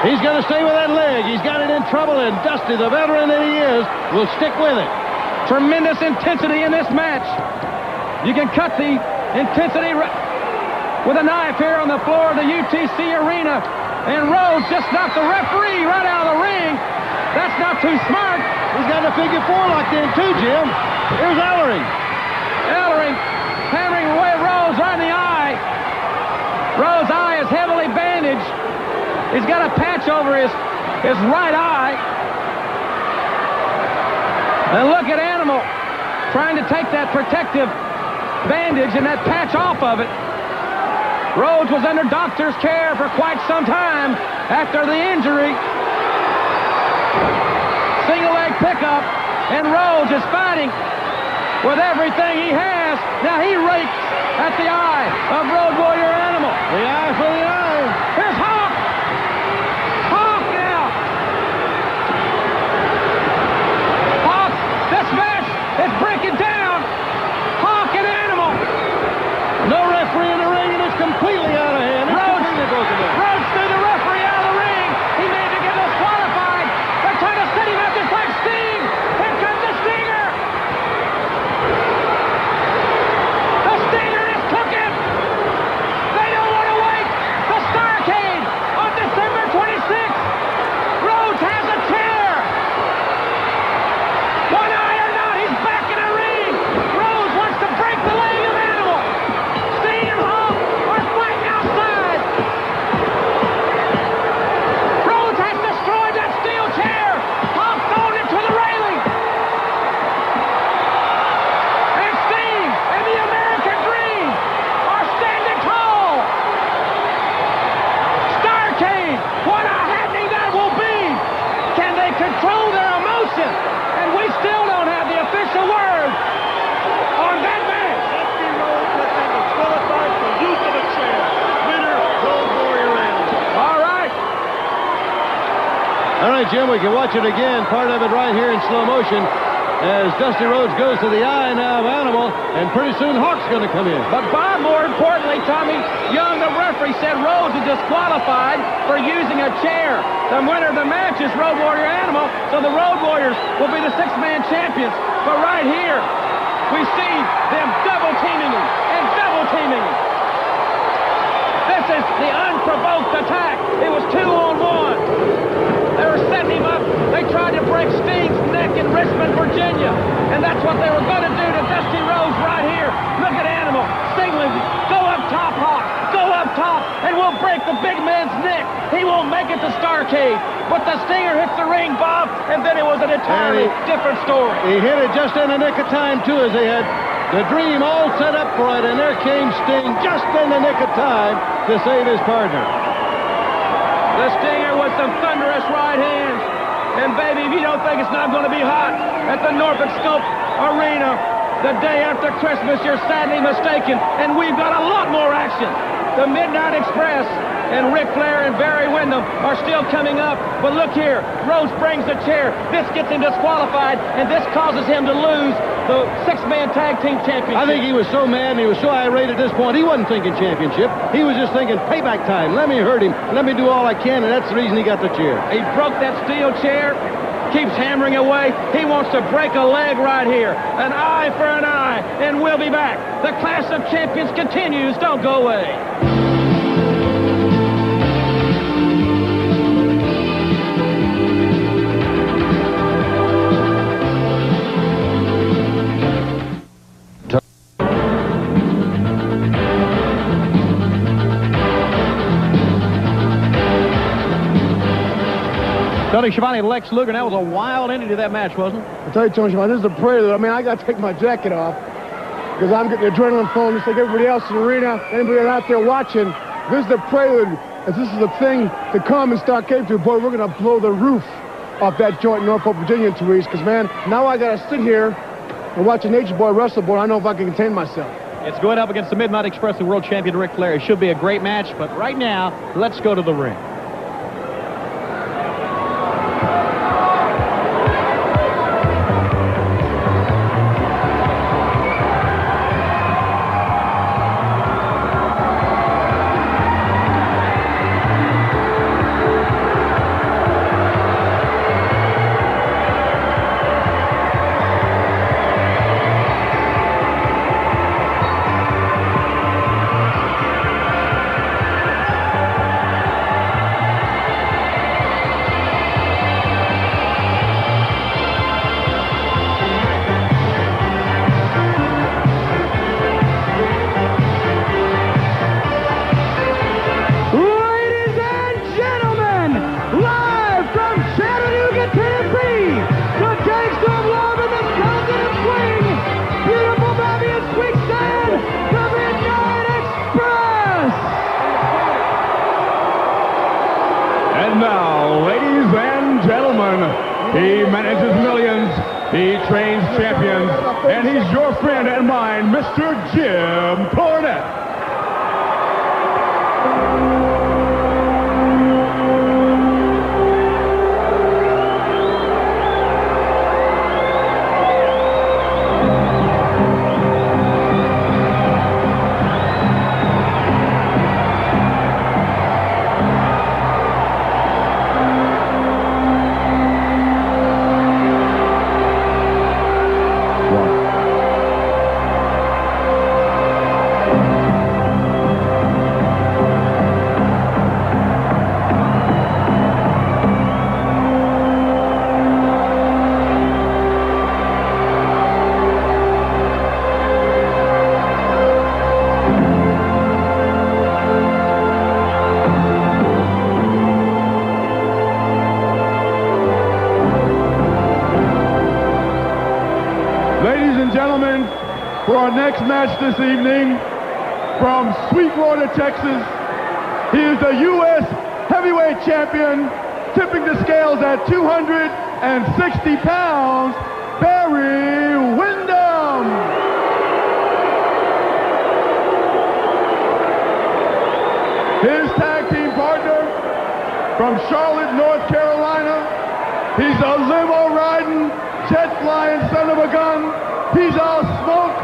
He's going to stay with that leg. He's got it in trouble, and Dusty, the veteran that he is, will stick with it. Tremendous intensity in this match. You can cut the intensity with a knife here on the floor of the UTC arena. And Rhodes just knocked the referee right out of the ring. That's not too smart. He's got a figure four locked in, too, Jim. Here's Ellering. Ellering hammering away Rhodes right in the eye. Rhodes' eye is heavily bandaged. He's got a patch over his right eye. And look at Animal trying to take that protective bandage and that patch off of it. Rhodes was under doctor's care for quite some time after the injury. Single leg pickup, and Rhodes is fighting with everything he has. Now he rakes at the eye of Road Warrior Animal. The eye for the eye. Here's Hawk. Hawk now. Hawk, this match is breaking down. Hawk and Animal. No referee in the ring, and it's completely out of hand. Rhodes threw the referee out of the ring. He made to get disqualified. They're trying to set him up just like Sting. Here comes the Stinger. The Stinger is cooking. They don't want to wait. The Starrcade on December 26th. Rhodes has a chair. One eye or not, he's back in the ring. Rhodes wants to break the leg of Animal. Sting and Hawk are fighting outside. Rhodes has destroyed that steel chair. Hawk thrown it to the railing. And Sting and the American Dream are standing tall. Starrcade, what a happening that will be. Can they control their emotion? And we still don't have the official word on that match. Dusty Rhodes has been disqualified for use of a chair. Winner, Road Warrior Animal. All right. All right, Jim, we can watch it again, part of it right here in slow motion, as Dusty Rhodes goes to the eye now of Animal, and pretty soon Hawk's going to come in. But Bob, more importantly, Tommy Young, the referee, said Rhodes is disqualified for using a chair. The winner of the match is Road Warrior Animal, so the Road Warriors will be the six-man champions. But right here, we see them double-teaming him and double-teaming him. This is the unprovoked attack. It was 2-on-1. break Sting's neck in Richmond, Virginia. And that's what they were going to do to Dusty Rhodes right here. Look at Animal. Sting, go up top, Hawk. Go up top, and we'll break the big man's neck. He won't make it to Starrcade. But the Stinger hits the ring, Bob, and then it was an entirely different story. He hit it just in the nick of time, too, as they had the dream all set up for it, and there came Sting just in the nick of time to save his partner. The Stinger with some thunderous right hands. And, baby, if you don't think it's not going to be hot at the Norfolk Scope Arena the day after Christmas, you're sadly mistaken. And we've got a lot more action. The Midnight Express and Ric Flair and Barry Windham are still coming up. But look here, Rhodes brings the chair. This gets him disqualified, and this causes him to lose the six-man tag team championship. I think he was so mad and he was so irate at this point, he wasn't thinking championship. He was just thinking payback time. Let me hurt him. Let me do all I can, and that's the reason he got the chair. He broke that steel chair, keeps hammering away. He wants to break a leg right here. An eye for an eye, and we'll be back. The Clash of Champions continues. Don't go away. Tony Schiavone, Lex Luger, that was a wild ending to that match, wasn't it? I tell you, Tony Schiavone, this is a prelude. I mean, I got to take my jacket off because I'm getting the adrenaline flowing just like everybody else in the arena. Anybody out there watching, this is the prelude. As this is the thing to come and start cave to. Boy, we're going to blow the roof off that joint in Norfolk, Virginia in 2 weeks because, man, now I got to sit here and watch a Nature Boy wrestle. Boy, I know if I can contain myself. It's going up against the Midnight Express and world champion Ric Flair. It should be a great match, but right now, let's go to the ring. He manages millions, he trains champions, and he's your friend and mine, Mr. Jim Cornette. For our next match this evening, from Sweetwater, Texas, he is the U.S. Heavyweight Champion, tipping the scales at 260 pounds, Barry Windham. His tag team partner, from Charlotte, North Carolina, he's a limo-riding, jet-flying son of a gun. He's all smoke,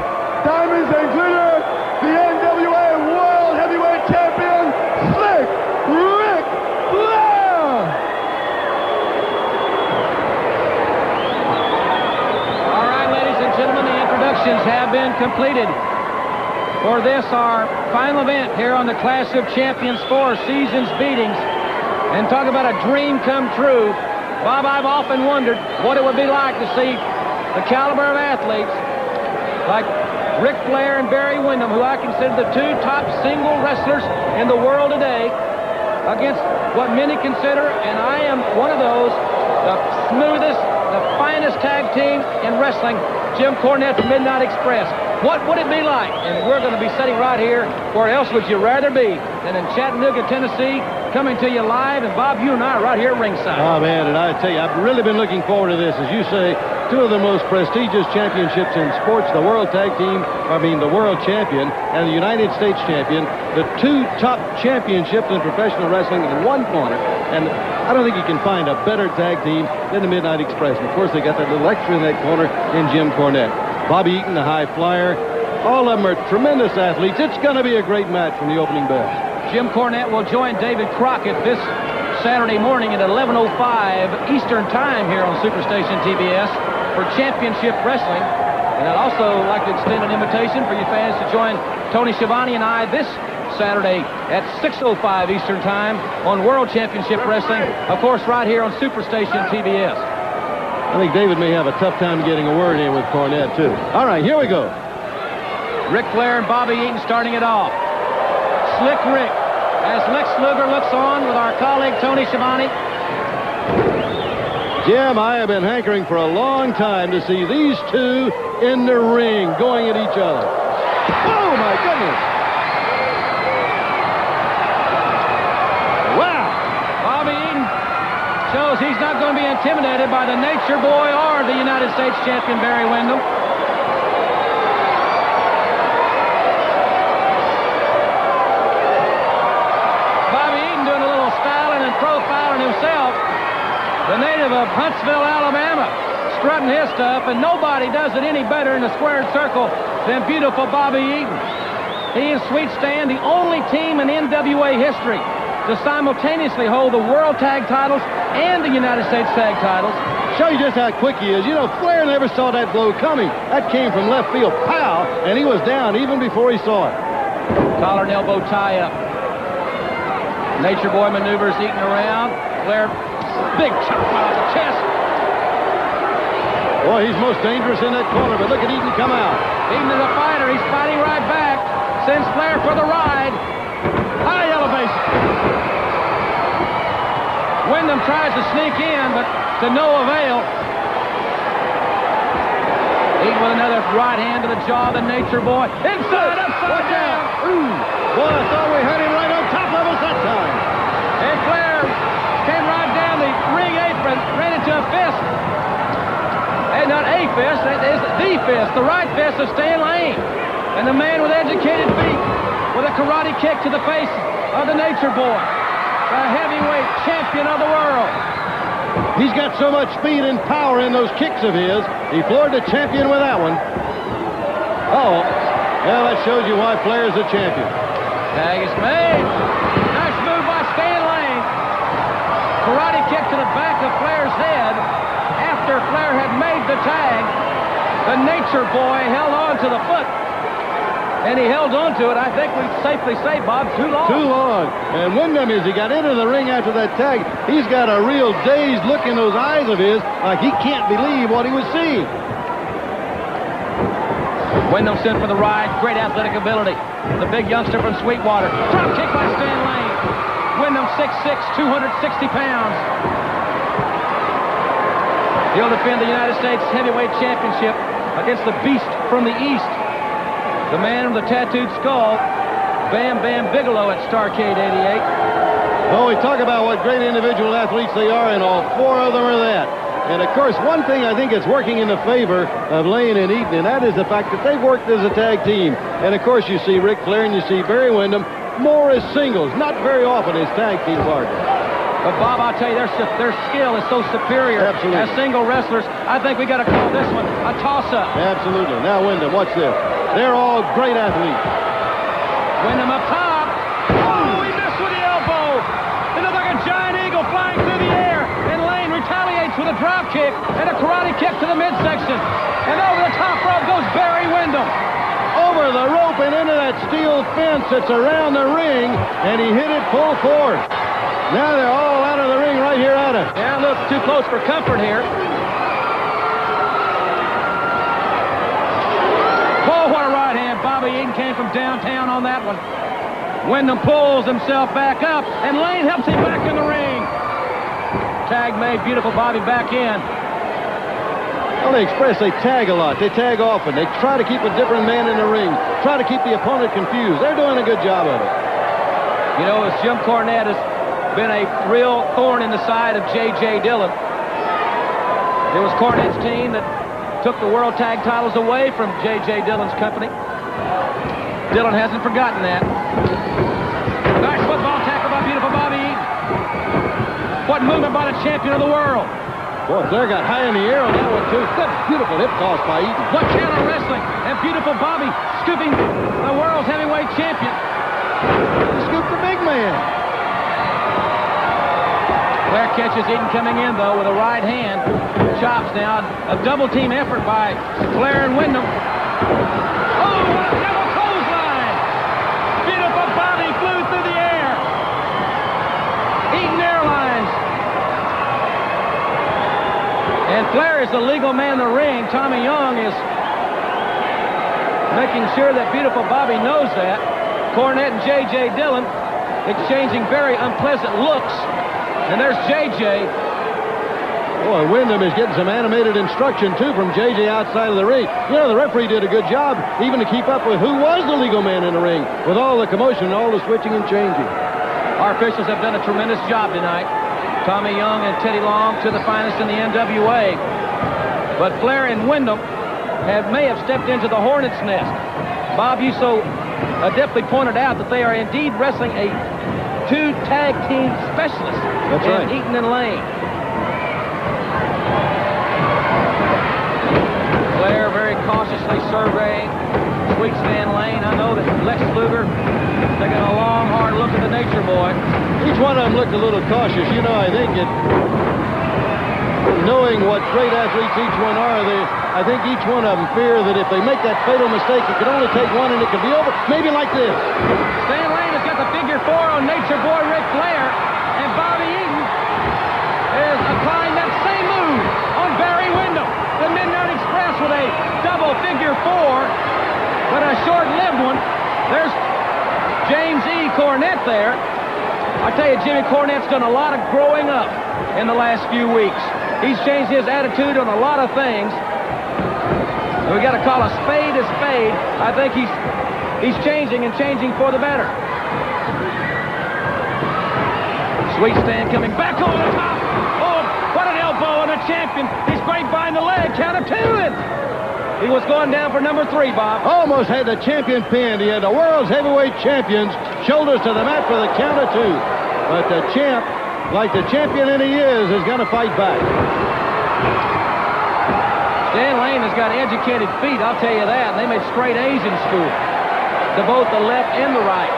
diamonds, and glitter. The NWA World Heavyweight Champion, Slick Ric Flair. All right, ladies and gentlemen, the introductions have been completed for this, our final event here on the Clash of Champions 4 Seasons Beatings. And talk about a dream come true. Bob, I've often wondered what it would be like to see the caliber of athletes like Ric Flair and Barry Windham, who I consider the two top single wrestlers in the world today, against what many consider, and I am one of those, the smoothest, the finest tag team in wrestling, Jim Cornette from Midnight Express. What would it be like? And we're going to be sitting right here. Where else would you rather be than in Chattanooga, Tennessee, coming to you live? And Bob, you and I are right here at ringside. Oh, man, and I tell you, I've really been looking forward to this. As you say, two of the most prestigious championships in sports, the World the World Champion and the United States Champion, the two top championships in professional wrestling in one corner. And I don't think you can find a better tag team than the Midnight Express. And, of course, they got that little extra in that corner in Jim Cornette. Bobby Eaton, the high flyer. All of them are tremendous athletes. It's going to be a great match from the opening bell. Jim Cornette will join David Crockett this Saturday morning at 11:05 Eastern Time here on Superstation TBS for Championship Wrestling. And I'd also like to extend an invitation for you fans to join Tony Schiavone and I this Saturday at 6:05 Eastern Time on World Championship Wrestling, of course, right here on Superstation TBS. I think David may have a tough time getting a word in with Cornette, too. All right, here we go. Ric Flair and Bobby Eaton starting it off. Slick Rick, as Lex Luger looks on with our colleague Tony Schiavone. Jim, I have been hankering for a long time to see these two in the ring going at each other. Oh, my goodness. Wow. Bobby Eaton shows he's not going to be intimidated by the Nature Boy or the United States champion Barry Windham. Bobby Eaton doing a little styling and profiling himself. The native of Huntsville, Alabama, strutting his stuff, and nobody does it any better in the squared circle than beautiful Bobby Eaton. He and Sweet Stan, the only team in NWA history to simultaneously hold the World Tag titles and the United States Tag titles. Show you just how quick he is. You know, Flair never saw that blow coming. That came from left field. Pow! And he was down even before he saw it. Collar and elbow tie-up. Nature Boy maneuvers Eaton around. Flair, big chop out of the chest. Boy, he's most dangerous in that corner, but look at Eaton come out. Eaton is a fighter. He's fighting right back. Sends Flair for the ride. High elevation. Windham tries to sneak in, but to no avail. Eaton with another right hand to the jaw of the Nature Boy. Inside, upside down. Ooh. Boy, I thought we had him right on top of us that time. And Flair came right down the ring apron, ran into a fist. And not a fist, that is the fist, the right fist of Stan Lane. And the man with educated feet with a karate kick to the face of the Nature Boy, the heavyweight champion of the world. He's got so much speed and power in those kicks of his. He floored the champion with that one. Oh, well, that shows you why Flair's the champion. Tag is made. Nice move by Stan Lane. Karate kick to the back of Flair's head. After Flair had made the tag, the Nature Boy held on to the foot. And he held on to it, I think we'd safely say, Bob, too long. Too long. And Windham, as he got into the ring after that tag, he's got a real dazed look in those eyes of his, like he can't believe what he was seeing. Windham sent for the ride. Great athletic ability. The big youngster from Sweetwater. Drop kick by Stan Lane. Windham 6'6", 260 pounds. He'll defend the United States Heavyweight Championship against the Beast from the East. The man with the tattooed skull, Bam Bam Bigelow at Starrcade 88. Oh, we talk about what great individual athletes they are, and all four of them are that. And, of course, one thing I think is working in the favor of Lane and Eaton, and that is the fact that they've worked as a tag team. And, of course, you see Ric Flair and you see Barry Windham more as singles, not very often as tag team partners. But, Bob, I'll tell you, their skill is so superior. Absolutely. As single wrestlers. I think we got to call this one a toss-up. Absolutely. Now, Windham, watch this. They're all great athletes. Windham up top. Oh, he missed with the elbow. It looked like a giant eagle flying through the air. And Lane retaliates with a drop kick and a karate kick to the midsection. And over the top rope goes Barry Windham. Over the rope and into that steel fence that's around the ring, and he hit it full force. Now they're all out of the ring right here at it. Yeah, little too close for comfort here. Oh, what a right hand. Bobby Eaton came from downtown on that one. Wyndham pulls himself back up, and Lane helps him back in the ring. Tag made. Beautiful Bobby back in. Well, the Express, they tag a lot. They tag often. They try to keep a different man in the ring. Try to keep the opponent confused. They're doing a good job of it. You know, as Jim Cornette has been a real thorn in the side of J.J. Dillon. It was Cornette's team that took the World Tag titles away from J.J. Dillon's company. Dillon hasn't forgotten that. Nice football tackle by beautiful Bobby Eaton. What movement by the champion of the world. Boy, Flair got high in the air on that one, too. Good, beautiful hip toss by Eaton. What counter wrestling. And beautiful Bobby scooping the world's heavyweight champion. He scooped the big man. Flair catches Eaton coming in, though, with a right hand. Chops now. A double-team effort by Flair and Wyndham. Oh, what a double clothesline! Beautiful Bobby flew through the air. Eaton Airlines. And Flair is the legal man in the ring. Tommy Young is making sure that beautiful Bobby knows that. Cornette and J.J. Dillon exchanging very unpleasant looks. And there's J.J. Boy, Wyndham is getting some animated instruction, too, from J.J. outside of the ring. You know, the referee did a good job even to keep up with who was the legal man in the ring, with all the commotion and all the switching and changing. Our officials have done a tremendous job tonight. Tommy Young and Teddy Long to the finest in the NWA. But Flair and Wyndham may have stepped into the hornet's nest. Bob, you so adeptly pointed out that they are indeed wrestling a two tag team specialists. That's right. Eaton and Lane. Flair very cautiously surveying Sweet Stan Lane. I know that Lex Luger taking a long, hard look at the Nature Boy. Each one of them looked a little cautious. You know, I think knowing what great athletes each one are, I think each one of them fear that if they make that fatal mistake, it could only take one and it could be over. Maybe like this. Stan Lane has got the figure 4 on Nature Boy Ric Flair, and Bobby Eaton is applying that same move on Barry Windham. The Midnight Express with a double figure 4, but a short-lived one. There's James E. Cornette there. I tell you, Jimmy Cornette's done a lot of growing up in the last few weeks. He's changed his attitude on a lot of things. We got to call a spade a spade. I think he's changing and changing for the better. Sweet Stan coming back over the top. Oh, what an elbow on the champion. He's grapevine the leg. Count of 2 in. He was going down for number 3, Bob. Almost had the champion pinned. He had the world's heavyweight champions, shoulders to the mat for the count of 2. But the champ, like the champion that he is going to fight back. Stan Lane has got educated feet, I'll tell you that. And they made straight A's in school to both the left and the right.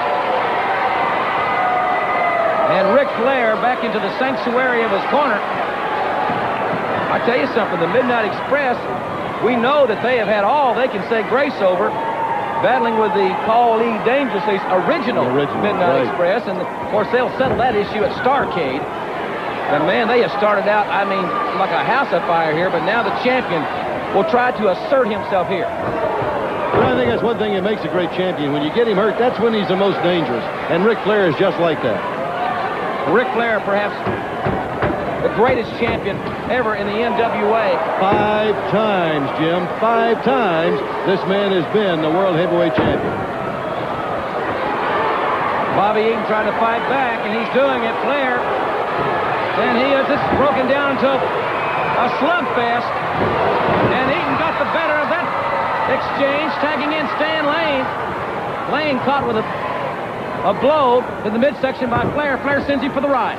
And Ric Flair back into the sanctuary of his corner. I tell you something, the Midnight Express, we know that they have had all they can say grace over, battling with the Paul E. Dangerously's original Midnight Express. And, of course, they'll settle that issue at Starrcade. And, man, they have started out, I mean, like a house of fire here, but now the champion will try to assert himself here. But I think that's one thing that makes a great champion. When you get him hurt, that's when he's the most dangerous. And Ric Flair is just like that. Ric Flair, perhaps the greatest champion ever in the NWA. 5 times, Jim. 5 times this man has been the world heavyweight champion. Bobby Eaton trying to fight back, and he's doing it. Flair. And he is just broken down into a slugfest. And Eaton got the better of that exchange, tagging in Stan Lane. Lane caught with a blow in the midsection by Flair. Flair sends him for the ride.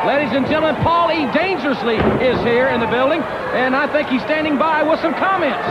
Ladies and gentlemen, Paul E. Dangerously is here in the building, and I think he's standing by with some comments.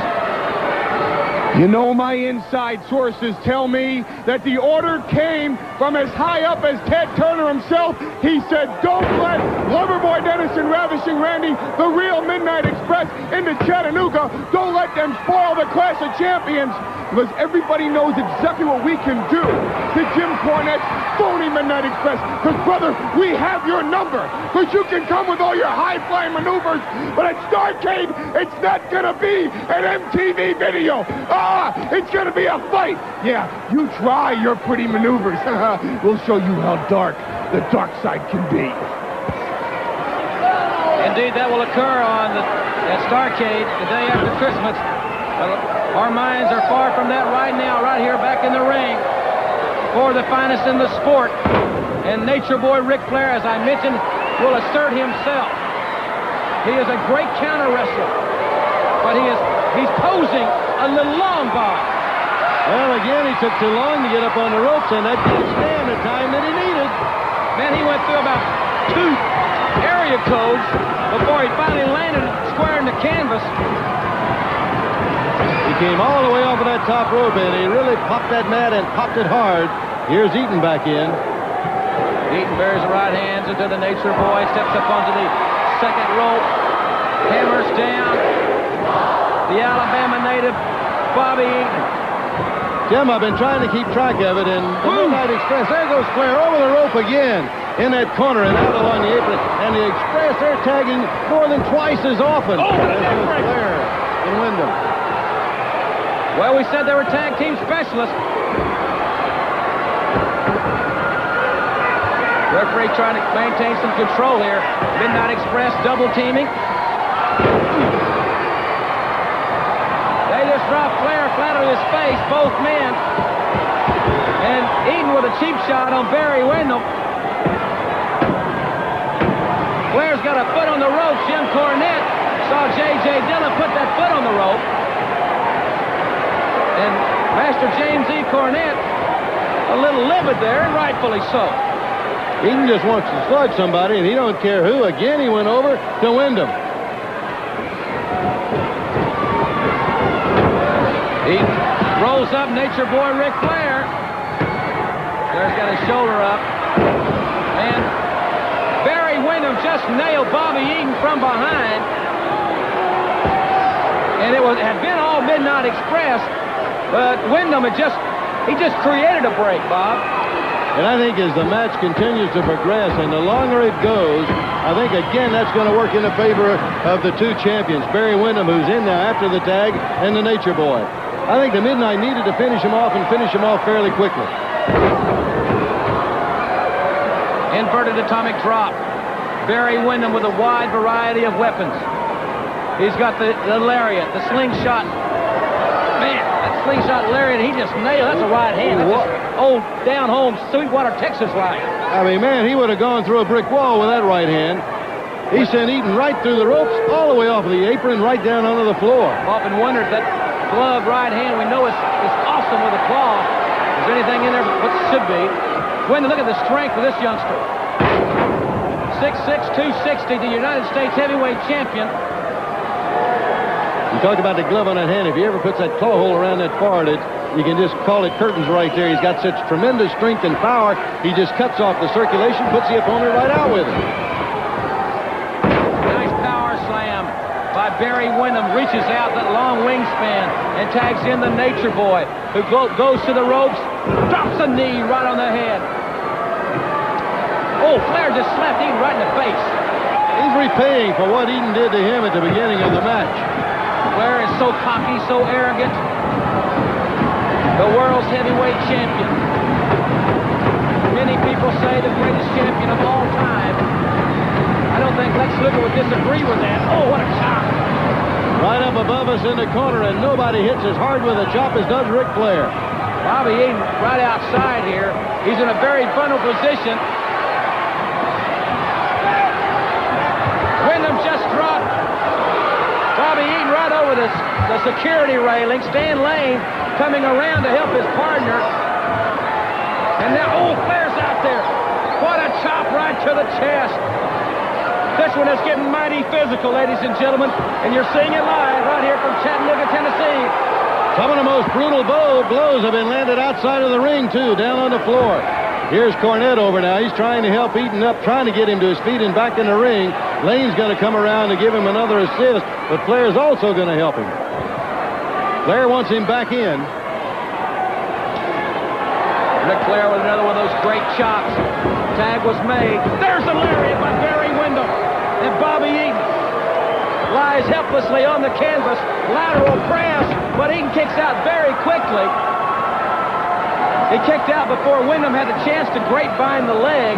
You know, my inside sources tell me that the order came from as high up as Ted Turner himself. He said, don't let Loverboy Dennis and Ravishing Randy, the real Midnight Express, into Chattanooga. Don't let them spoil the Clash of Champions, because everybody knows exactly what we can do to Jim Cornette's phony Midnight Express. Because, brother, we have your number. Because you can come with all your high-flying maneuvers, but at Starrcade, it's not going to be an MTV video. It's going to be a fight. Yeah, you try your pretty maneuvers. We'll show you how dark the dark side can be. Indeed, that will occur at Starrcade the day after Christmas. Our minds are far from that right now, right here back in the ring for the finest in the sport. And Nature Boy Ric Flair, as I mentioned, will assert himself. He is a great counter wrestler, but he's posing a little long, Bob. Well, again, he took too long to get up on the ropes, and that didn't stand the time that he needed. Man, he went through about 2 area codes before he finally landed square in the canvas. He came all the way off of that top rope, and he really popped that mat and popped it hard. Here's Eaton back in. Eaton buries the right hands into the Nature Boy, steps up onto the second rope, hammers down the Alabama native, Bobby Eaton. Jim, I've been trying to keep track of it, and the Midnight Express, there goes Flair over the rope again in that corner and out along the apron. And the Express, they're tagging more than twice as often as Flair and Wyndham. Well, we said they were tag team specialists. Referee trying to maintain some control here. Midnight Express double teaming. They just dropped Flair flat on his face, both men. And Eaton with a cheap shot on Barry Windham. Flair's got a foot on the rope. Jim Cornette saw J.J. Dillon put that foot on the rope. And Master James E. Cornette a little livid there, and rightfully so. Eaton just wants to slug somebody, and he don't care who. Again, he went over to Wyndham. Eaton rolls up Nature Boy Ric Flair. Flair's got his shoulder up. And Barry Windham just nailed Bobby Eaton from behind. And it had been all Midnight Express, but Wyndham had just created a break, Bob. And I think as the match continues to progress and the longer it goes, I think, again, that's going to work in the favor of the two champions, Barry Windham, who's in now after the tag, and the Nature Boy. I think the Midnight needed to finish him off and finish him off fairly quickly. Inverted atomic drop. Barry Windham with a wide variety of weapons. He's got the lariat, the slingshot. Man, that slingshot lariat, he just nailed. That's a right hand. That's just old down-home Sweetwater, Texas right. I mean, man, he would have gone through a brick wall with that right hand. He sent Eaton right through the ropes, all the way off of the apron, right down onto the floor. Often wondered that glove right hand, we know it's awesome with a claw. Is there anything in there what should be? When look at the strength of this youngster. 6'6", 260, the United States heavyweight champion. You talk about the glove on that hand. If he ever puts that claw hole around that forehead, you can just call it curtains right there. He's got such tremendous strength and power. He just cuts off the circulation, puts the opponent right out with it. Nice power slam by Barry Windham. Reaches out that long wingspan and tags in the Nature Boy, who goes to the ropes, drops a knee right on the head. Oh, Flair just slapped Eaton right in the face. He's repaying for what Eaton did to him at the beginning of the match. Flair is so cocky, so arrogant. The world's heavyweight champion. Many people say the greatest champion of all time. I don't think Lex Luger would disagree with that. Oh, what a chop. Right up above us in the corner, and nobody hits as hard with a chop as does Ric Flair. Bobby Eaton right outside here. He's in a very vulnerable position. Wyndham just dropped Bobby Eaton right over the security railing. Stan Lane coming around to help his partner. And now, oh, Flair's out there. What a chop right to the chest. This one is getting mighty physical, ladies and gentlemen. And you're seeing it live right here from Chattanooga, Tennessee. Some of the most brutal blows have been landed outside of the ring, too, down on the floor. Here's Cornette over now. He's trying to help Eaton up, trying to get him to his feet and back in the ring. Lane's going to come around and give him another assist, but Flair's also going to help him. Flair wants him back in. Ric Flair with another one of those great chops. Tag was made. There's a lariat by Barry Windham. And Bobby Eaton lies helplessly on the canvas. Lateral press, but Eaton kicks out very quickly. He kicked out before Windham had a chance to grapevine the leg.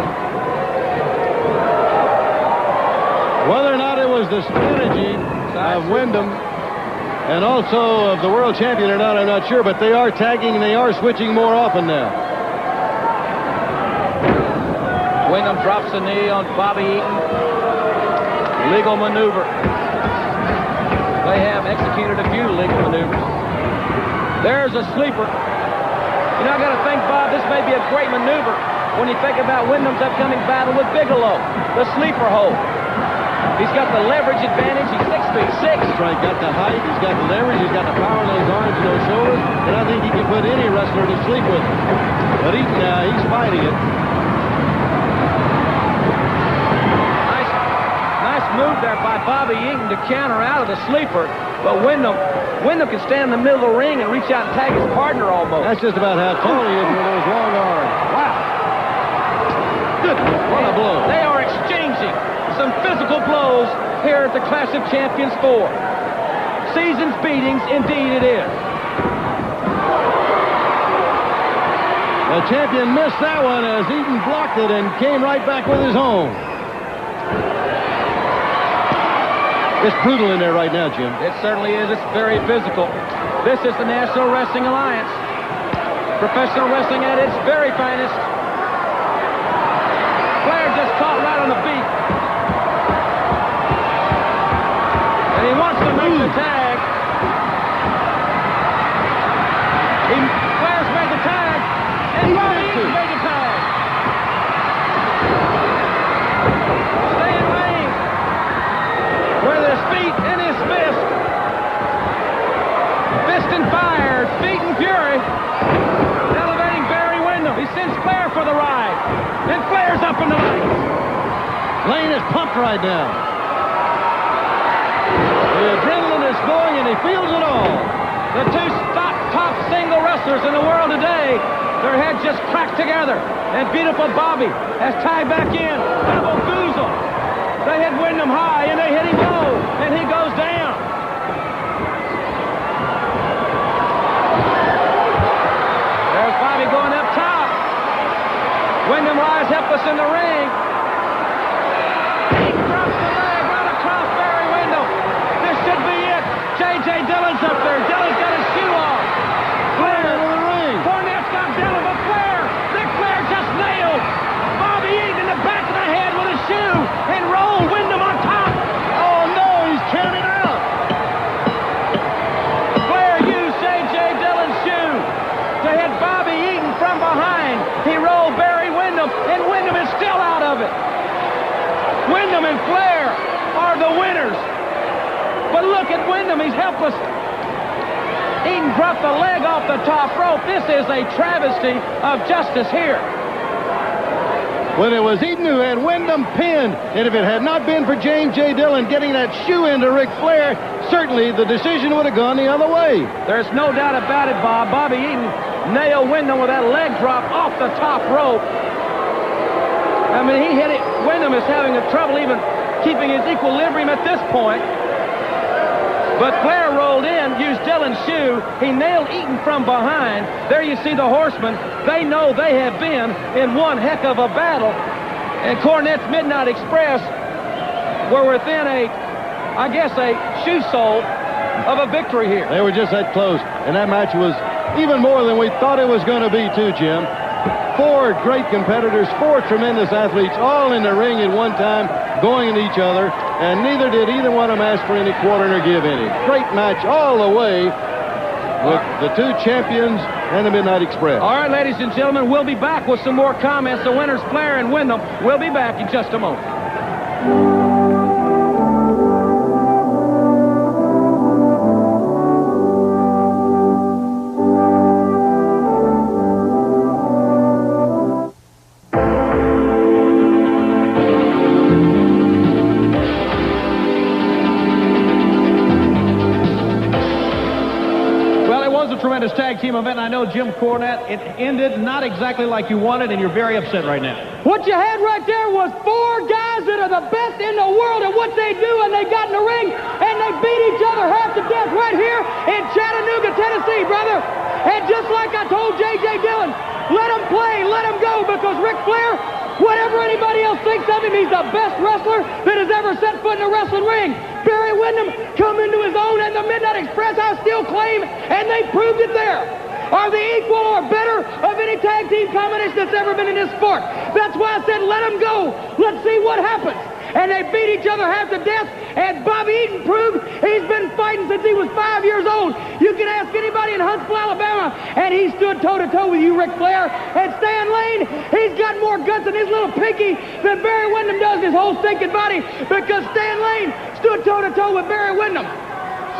Whether or not it was the strategy of Windham and also of the world champion or not, I'm not sure, but they are tagging and they are switching more often now. Windham drops the knee on Bobby Eaton. Legal maneuver. They have executed a few legal maneuvers. There's a sleeper. You know, I got to think, Bob, this may be a great maneuver when you think about Windham's upcoming battle with Bigelow, the sleeper hold. He's got the leverage advantage. He's 6'6". That's right. Got the height. He's got the leverage. He's got the power in those arms and those shoulders. And I think he can put any wrestler to sleep with him. But Eaton now, he's fighting it. Nice move there by Bobby Eaton to counter out of the sleeper. But Windham can stand in the middle of the ring and reach out and tag his partner almost. That's just about how tall he is with those long arms. Wow. Goodness, what a blow. They are exchanging some physical blows here at the Clash of Champions 4. Season's beatings, indeed it is. The champion missed that one as Eaton blocked it and came right back with his own. It's brutal in there right now, Jim. It certainly is. It's very physical. This is the National Wrestling Alliance. Professional wrestling at its very finest. Flair just caught right on the beat. And he wants to make the tag. Flair's made the tag. And Bobby Eaton made the tag. Stay in lane. With his feet in his fist. Fist and fire. Feet and fury. Elevating Barry Windham. He sends Flair for the ride. And Flair's up in the lights. Lane is pumped right now. The adrenaline is going and he feels it all. The two top single wrestlers in the world today, their heads just cracked together. And beautiful Bobby has tied back in. Double goozle. They hit Windham high and they hit him low. And he goes down. There's Bobby going up top. Windham lies helpless in the ring. He drops the leg right across Barry Windham. This should be it. J.J. Dillon's up there. Dillon's got his shoe off. Flair in the ring. Cornette's got Dillon, but Flair. Ric Flair just nailed Bobby Eaton in the back of the head with a shoe and rolled Windham on top. Oh no, he's counting out. Flair used J.J. Dillon's shoe to hit Bobby Eaton from behind. He rolled Barry Windham, and Windham is still out of it. Windham and Flair are the winners. But look at Windham, he's helpless. Eaton dropped the leg off the top rope. This is a travesty of justice here. When it was Eaton who had Windham pinned, and if it had not been for James J. Dillon getting that shoe into Ric Flair, certainly the decision would have gone the other way. There's no doubt about it, Bob. Bobby Eaton nailed Windham with that leg drop off the top rope. I mean, he hit it. Windham is having trouble even keeping his equilibrium at this point. But Flair rolled in, used Dillon's shoe. He nailed Eaton from behind. There you see the Horsemen. They know they have been in one heck of a battle. And Cornette's Midnight Express were within a shoe sole of a victory here. They were just that close. And that match was even more than we thought it was going to be, too, Jim. Four great competitors, four tremendous athletes, all in the ring at one time, going at each other, and neither did either one of them ask for any quarter nor give any. Great match all the way with the two champions and the Midnight Express. All right, ladies and gentlemen, we'll be back with some more comments. The winners, Flair and Windham. We'll be back in just a moment. team event. I know, Jim Cornette, it ended not exactly like you wanted, and you're very upset right now. What you had right there was 4 guys that are the best in the world at what they do, and they got in the ring, and they beat each other half to death right here in Chattanooga, Tennessee, brother. And just like I told J.J. Dillon, let him play, let him go, because Ric Flair, whatever anybody else thinks of him, he's the best wrestler that has ever set foot in a wrestling ring. Barry Windham come into his own, and the Midnight Express, I still claim, and they proved it there, are the equal or better of any tag team combination that's ever been in this sport. That's why I said let them go. Let's see what happens. And they beat each other half to death, and Bobby Eaton proved he's been fighting since he was 5 years old. You can ask anybody in Huntsville, Alabama, and he stood toe-to-toe with you, Ric Flair. And Stan Lane, he's got more guts in his little pinky than Barry Windham does in his whole stinking body, because Stan Lane stood toe-to-toe with Barry Windham.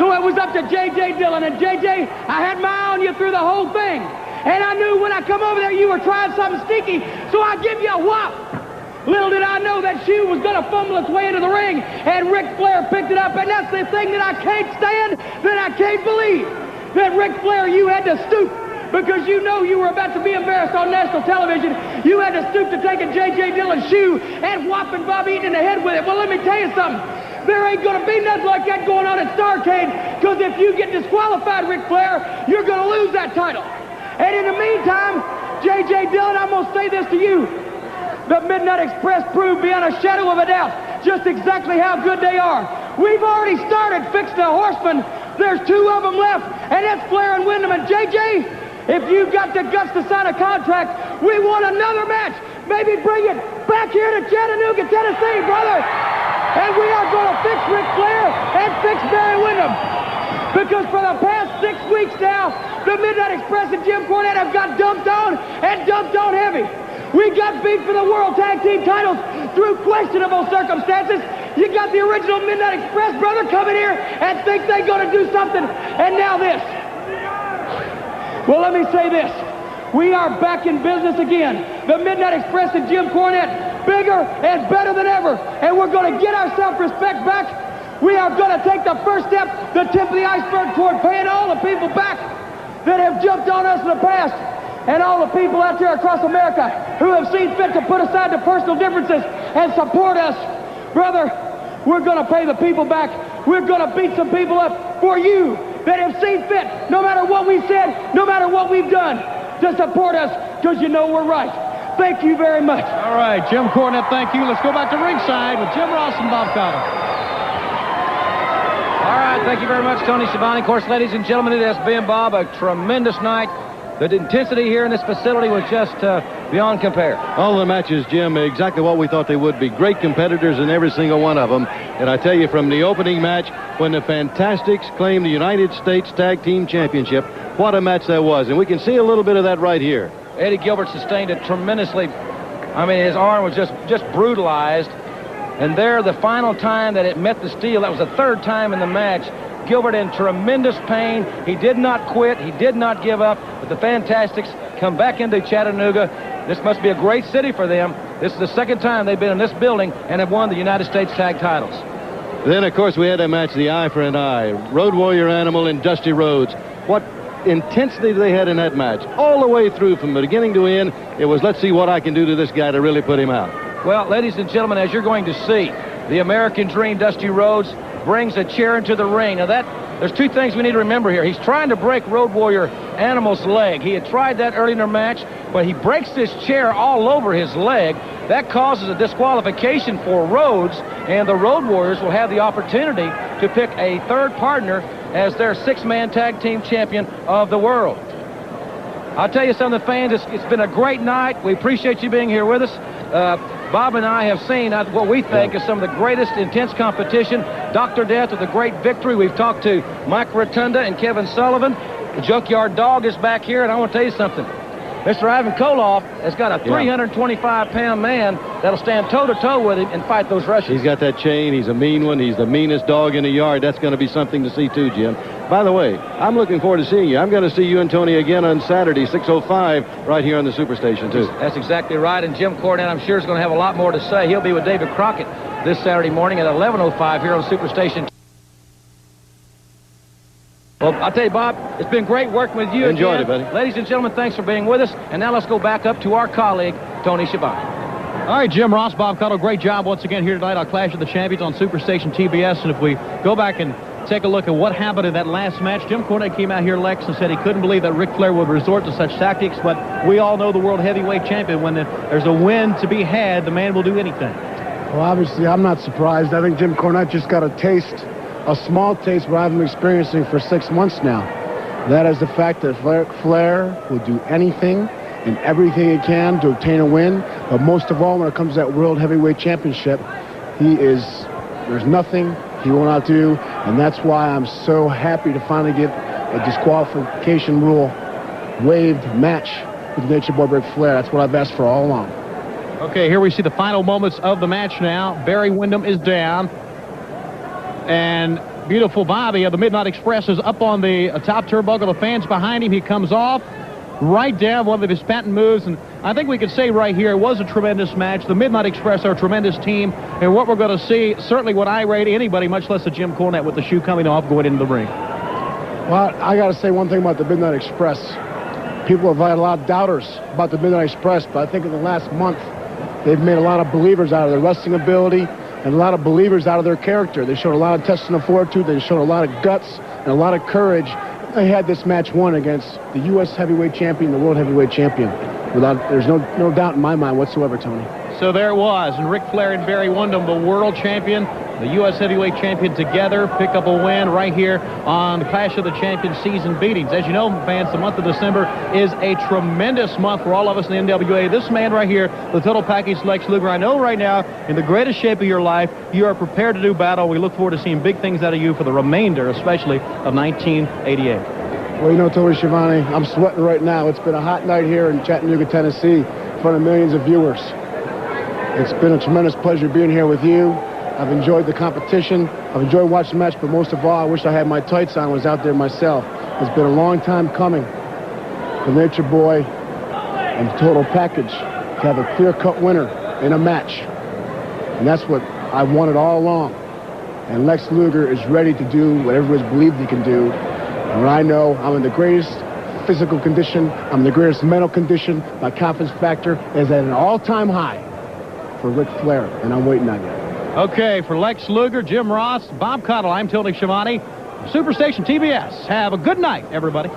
So it was up to J.J. Dillon, and J.J., I had my eye on you through the whole thing. And I knew when I come over there you were trying something sneaky, so I give you a whop. Little did I know that shoe was going to fumble its way into the ring, and Ric Flair picked it up, and that's the thing that I can't stand, that I can't believe, that Ric Flair, you had to stoop, because you know you were about to be embarrassed on national television. You had to stoop to taking J.J. Dillon's shoe and whopping Bobby Eaton in the head with it. Well, let me tell you something. There ain't going to be nothing like that going on at Starrcade, because if you get disqualified, Ric Flair, you're going to lose that title. And in the meantime, J.J. Dillon, I'm going to say this to you. The Midnight Express proved beyond a shadow of a doubt just exactly how good they are. We've already started fixing the Horsemen. There's 2 of them left, and that's Flair and Windham. And J.J., if you've got the guts to sign a contract, we want another match. Maybe bring it back here to Chattanooga, Tennessee, brother. And we are going to fix Ric Flair and fix Barry Windham. Because for the past 6 weeks now, the Midnight Express and Jim Cornette have got dumped on, and dumped on heavy. We got beat for the World Tag Team titles through questionable circumstances. You got the original Midnight Express, brother, coming here and think they're going to do something. And now this. Well, let me say this. We are back in business again. The Midnight Express and Jim Cornette, bigger and better than ever. And we're going to get our self-respect back. We are going to take the first step, the tip of the iceberg, toward paying all the people back that have jumped on us in the past. And all the people out there across America who have seen fit to put aside their personal differences and support us. Brother, we're going to pay the people back. We're going to beat some people up for you that have seen fit, no matter what we said, no matter what we've done, to support us, because you know we're right. Thank you very much. All right, Jim Cornette, thank you. Let's go back to ringside with Jim Ross and Bob Cotter. All right, thank you very much, Tony Schiavone. Of course, ladies and gentlemen, it has been, Bob, a tremendous night. The intensity here in this facility was just beyond compare. All the matches, Jim, exactly what we thought they would be. Great competitors in every single one of them. And I tell you, from the opening match, when the Fantastics claimed the United States Tag Team Championship, what a match that was. And we can see a little bit of that right here. Eddie Gilbert sustained it tremendously. I mean, his arm was just brutalized. And there, the final time that it met the steel, that was the 3rd time in the match, Gilbert in tremendous pain. He did not quit. He did not give up. But the Fantastics come back into Chattanooga. This must be a great city for them. This is the 2nd time they've been in this building and have won the United States Tag titles. Then, of course, we had a match, the eye for an eye. Road Warrior Animal and Dusty Rhodes. What intensity they had in that match. All the way through from the beginning to end, it was, let's see what I can do to this guy to really put him out. Well, ladies and gentlemen, as you're going to see, the American Dream, Dusty Rhodes, brings a chair into the ring. Now there's 2 things we need to remember here. He's trying to break Road Warrior Animal's leg. He had tried that early in their match, but he breaks this chair all over his leg. That causes a disqualification for Rhodes, and the Road Warriors will have the opportunity to pick a 3rd partner as their 6-man tag team champion of the world. I'll tell you something, fans, it's been a great night. We appreciate you being here with us. Bob and I have seen what we think is some of the greatest intense competition. Dr. Death with a great victory. We've talked to Mike Rotunda and Kevin Sullivan. The Junkyard Dog is back here, and I want to tell you something. Mr. Ivan Koloff has got a 325-pound man that'll stand toe-to-toe with him and fight those Russians. He's got that chain. He's a mean one. He's the meanest dog in the yard. That's going to be something to see, too, Jim. By the way, I'm looking forward to seeing you. I'm going to see you and Tony again on Saturday, 6:05, right here on the Superstation, too. That's exactly right. And Jim Cornette, I'm sure, is going to have a lot more to say. He'll be with David Crockett this Saturday morning at 11:05 here on Superstation. Well, I'll tell you, Bob, it's been great working with you Enjoyed again. it, buddy. Ladies and gentlemen, thanks for being with us. And now let's go back up to our colleague, Tony Schiavone. All right, Jim Ross, Bob Cuttle, great job once again here tonight on Clash of the Champions on Superstation TBS. And if we go back and take a look at what happened in that last match, Jim Cornette came out here, Lex, and said he couldn't believe that Ric Flair would resort to such tactics, but we all know the World Heavyweight Champion. When there's a win to be had, the man will do anything. Well, obviously, I'm not surprised. I think Jim Cornette just got a taste, a small taste, what I've been experiencing for 6 months now. That is the fact that Flair will do anything and everything he can to obtain a win. But most of all, when it comes to that World Heavyweight Championship, there's nothing he will not do. And that's why I'm so happy to finally get a disqualification rule waived match with Nature Boy Ric Flair. That's what I've asked for all along. Okay, here we see the final moments of the match now. Barry Windham is down. And beautiful Bobby of the Midnight Express is up on the top turnbuckle. The fans behind him. He comes off right down one of his patent moves. And I think we could say right here it was a tremendous match. The Midnight Express are a tremendous team. And what we're going to see certainly would irate anybody, much less a Jim Cornette with the shoe coming off going into the ring. Well, I got to say one thing about the Midnight Express. People have had a lot of doubters about the Midnight Express, but I think in the last month, they've made a lot of believers out of their wrestling ability and a lot of believers out of their character. They showed a lot of intestinal fortitude. They showed a lot of guts and a lot of courage. They had this match won against the U.S. Heavyweight Champion, the World Heavyweight Champion. There's no doubt in my mind whatsoever, Tony. So there it was. And Ric Flair and Barry Windham, the world champion, the U.S. Heavyweight Champion together, pick up a win right here on the Clash of the Champions season beatings. As you know, fans, the month of December is a tremendous month for all of us in the NWA. This man right here, the total package, Lex Luger, I know right now, in the greatest shape of your life, you are prepared to do battle. We look forward to seeing big things out of you for the remainder, especially of 1988. Well, you know, Tony Schiavone, I'm sweating right now. It's been a hot night here in Chattanooga, Tennessee, in front of millions of viewers. It's been a tremendous pleasure being here with you. I've enjoyed the competition. I've enjoyed watching the match, but most of all, I wish I had my tights on and was out there myself. It's been a long time coming for Nature Boy and Total Package to have a clear-cut winner in a match. And that's what I wanted all along. And Lex Luger is ready to do what everybody's believed he can do. And what I know, I'm in the greatest physical condition. I'm in the greatest mental condition. My confidence factor is at an all-time high for Ric Flair, and I'm waiting on you. Okay, for Lex Luger, Jim Ross, Bob Cuttle, I'm Tony Schiavone. Superstation TBS. Have a good night, everybody.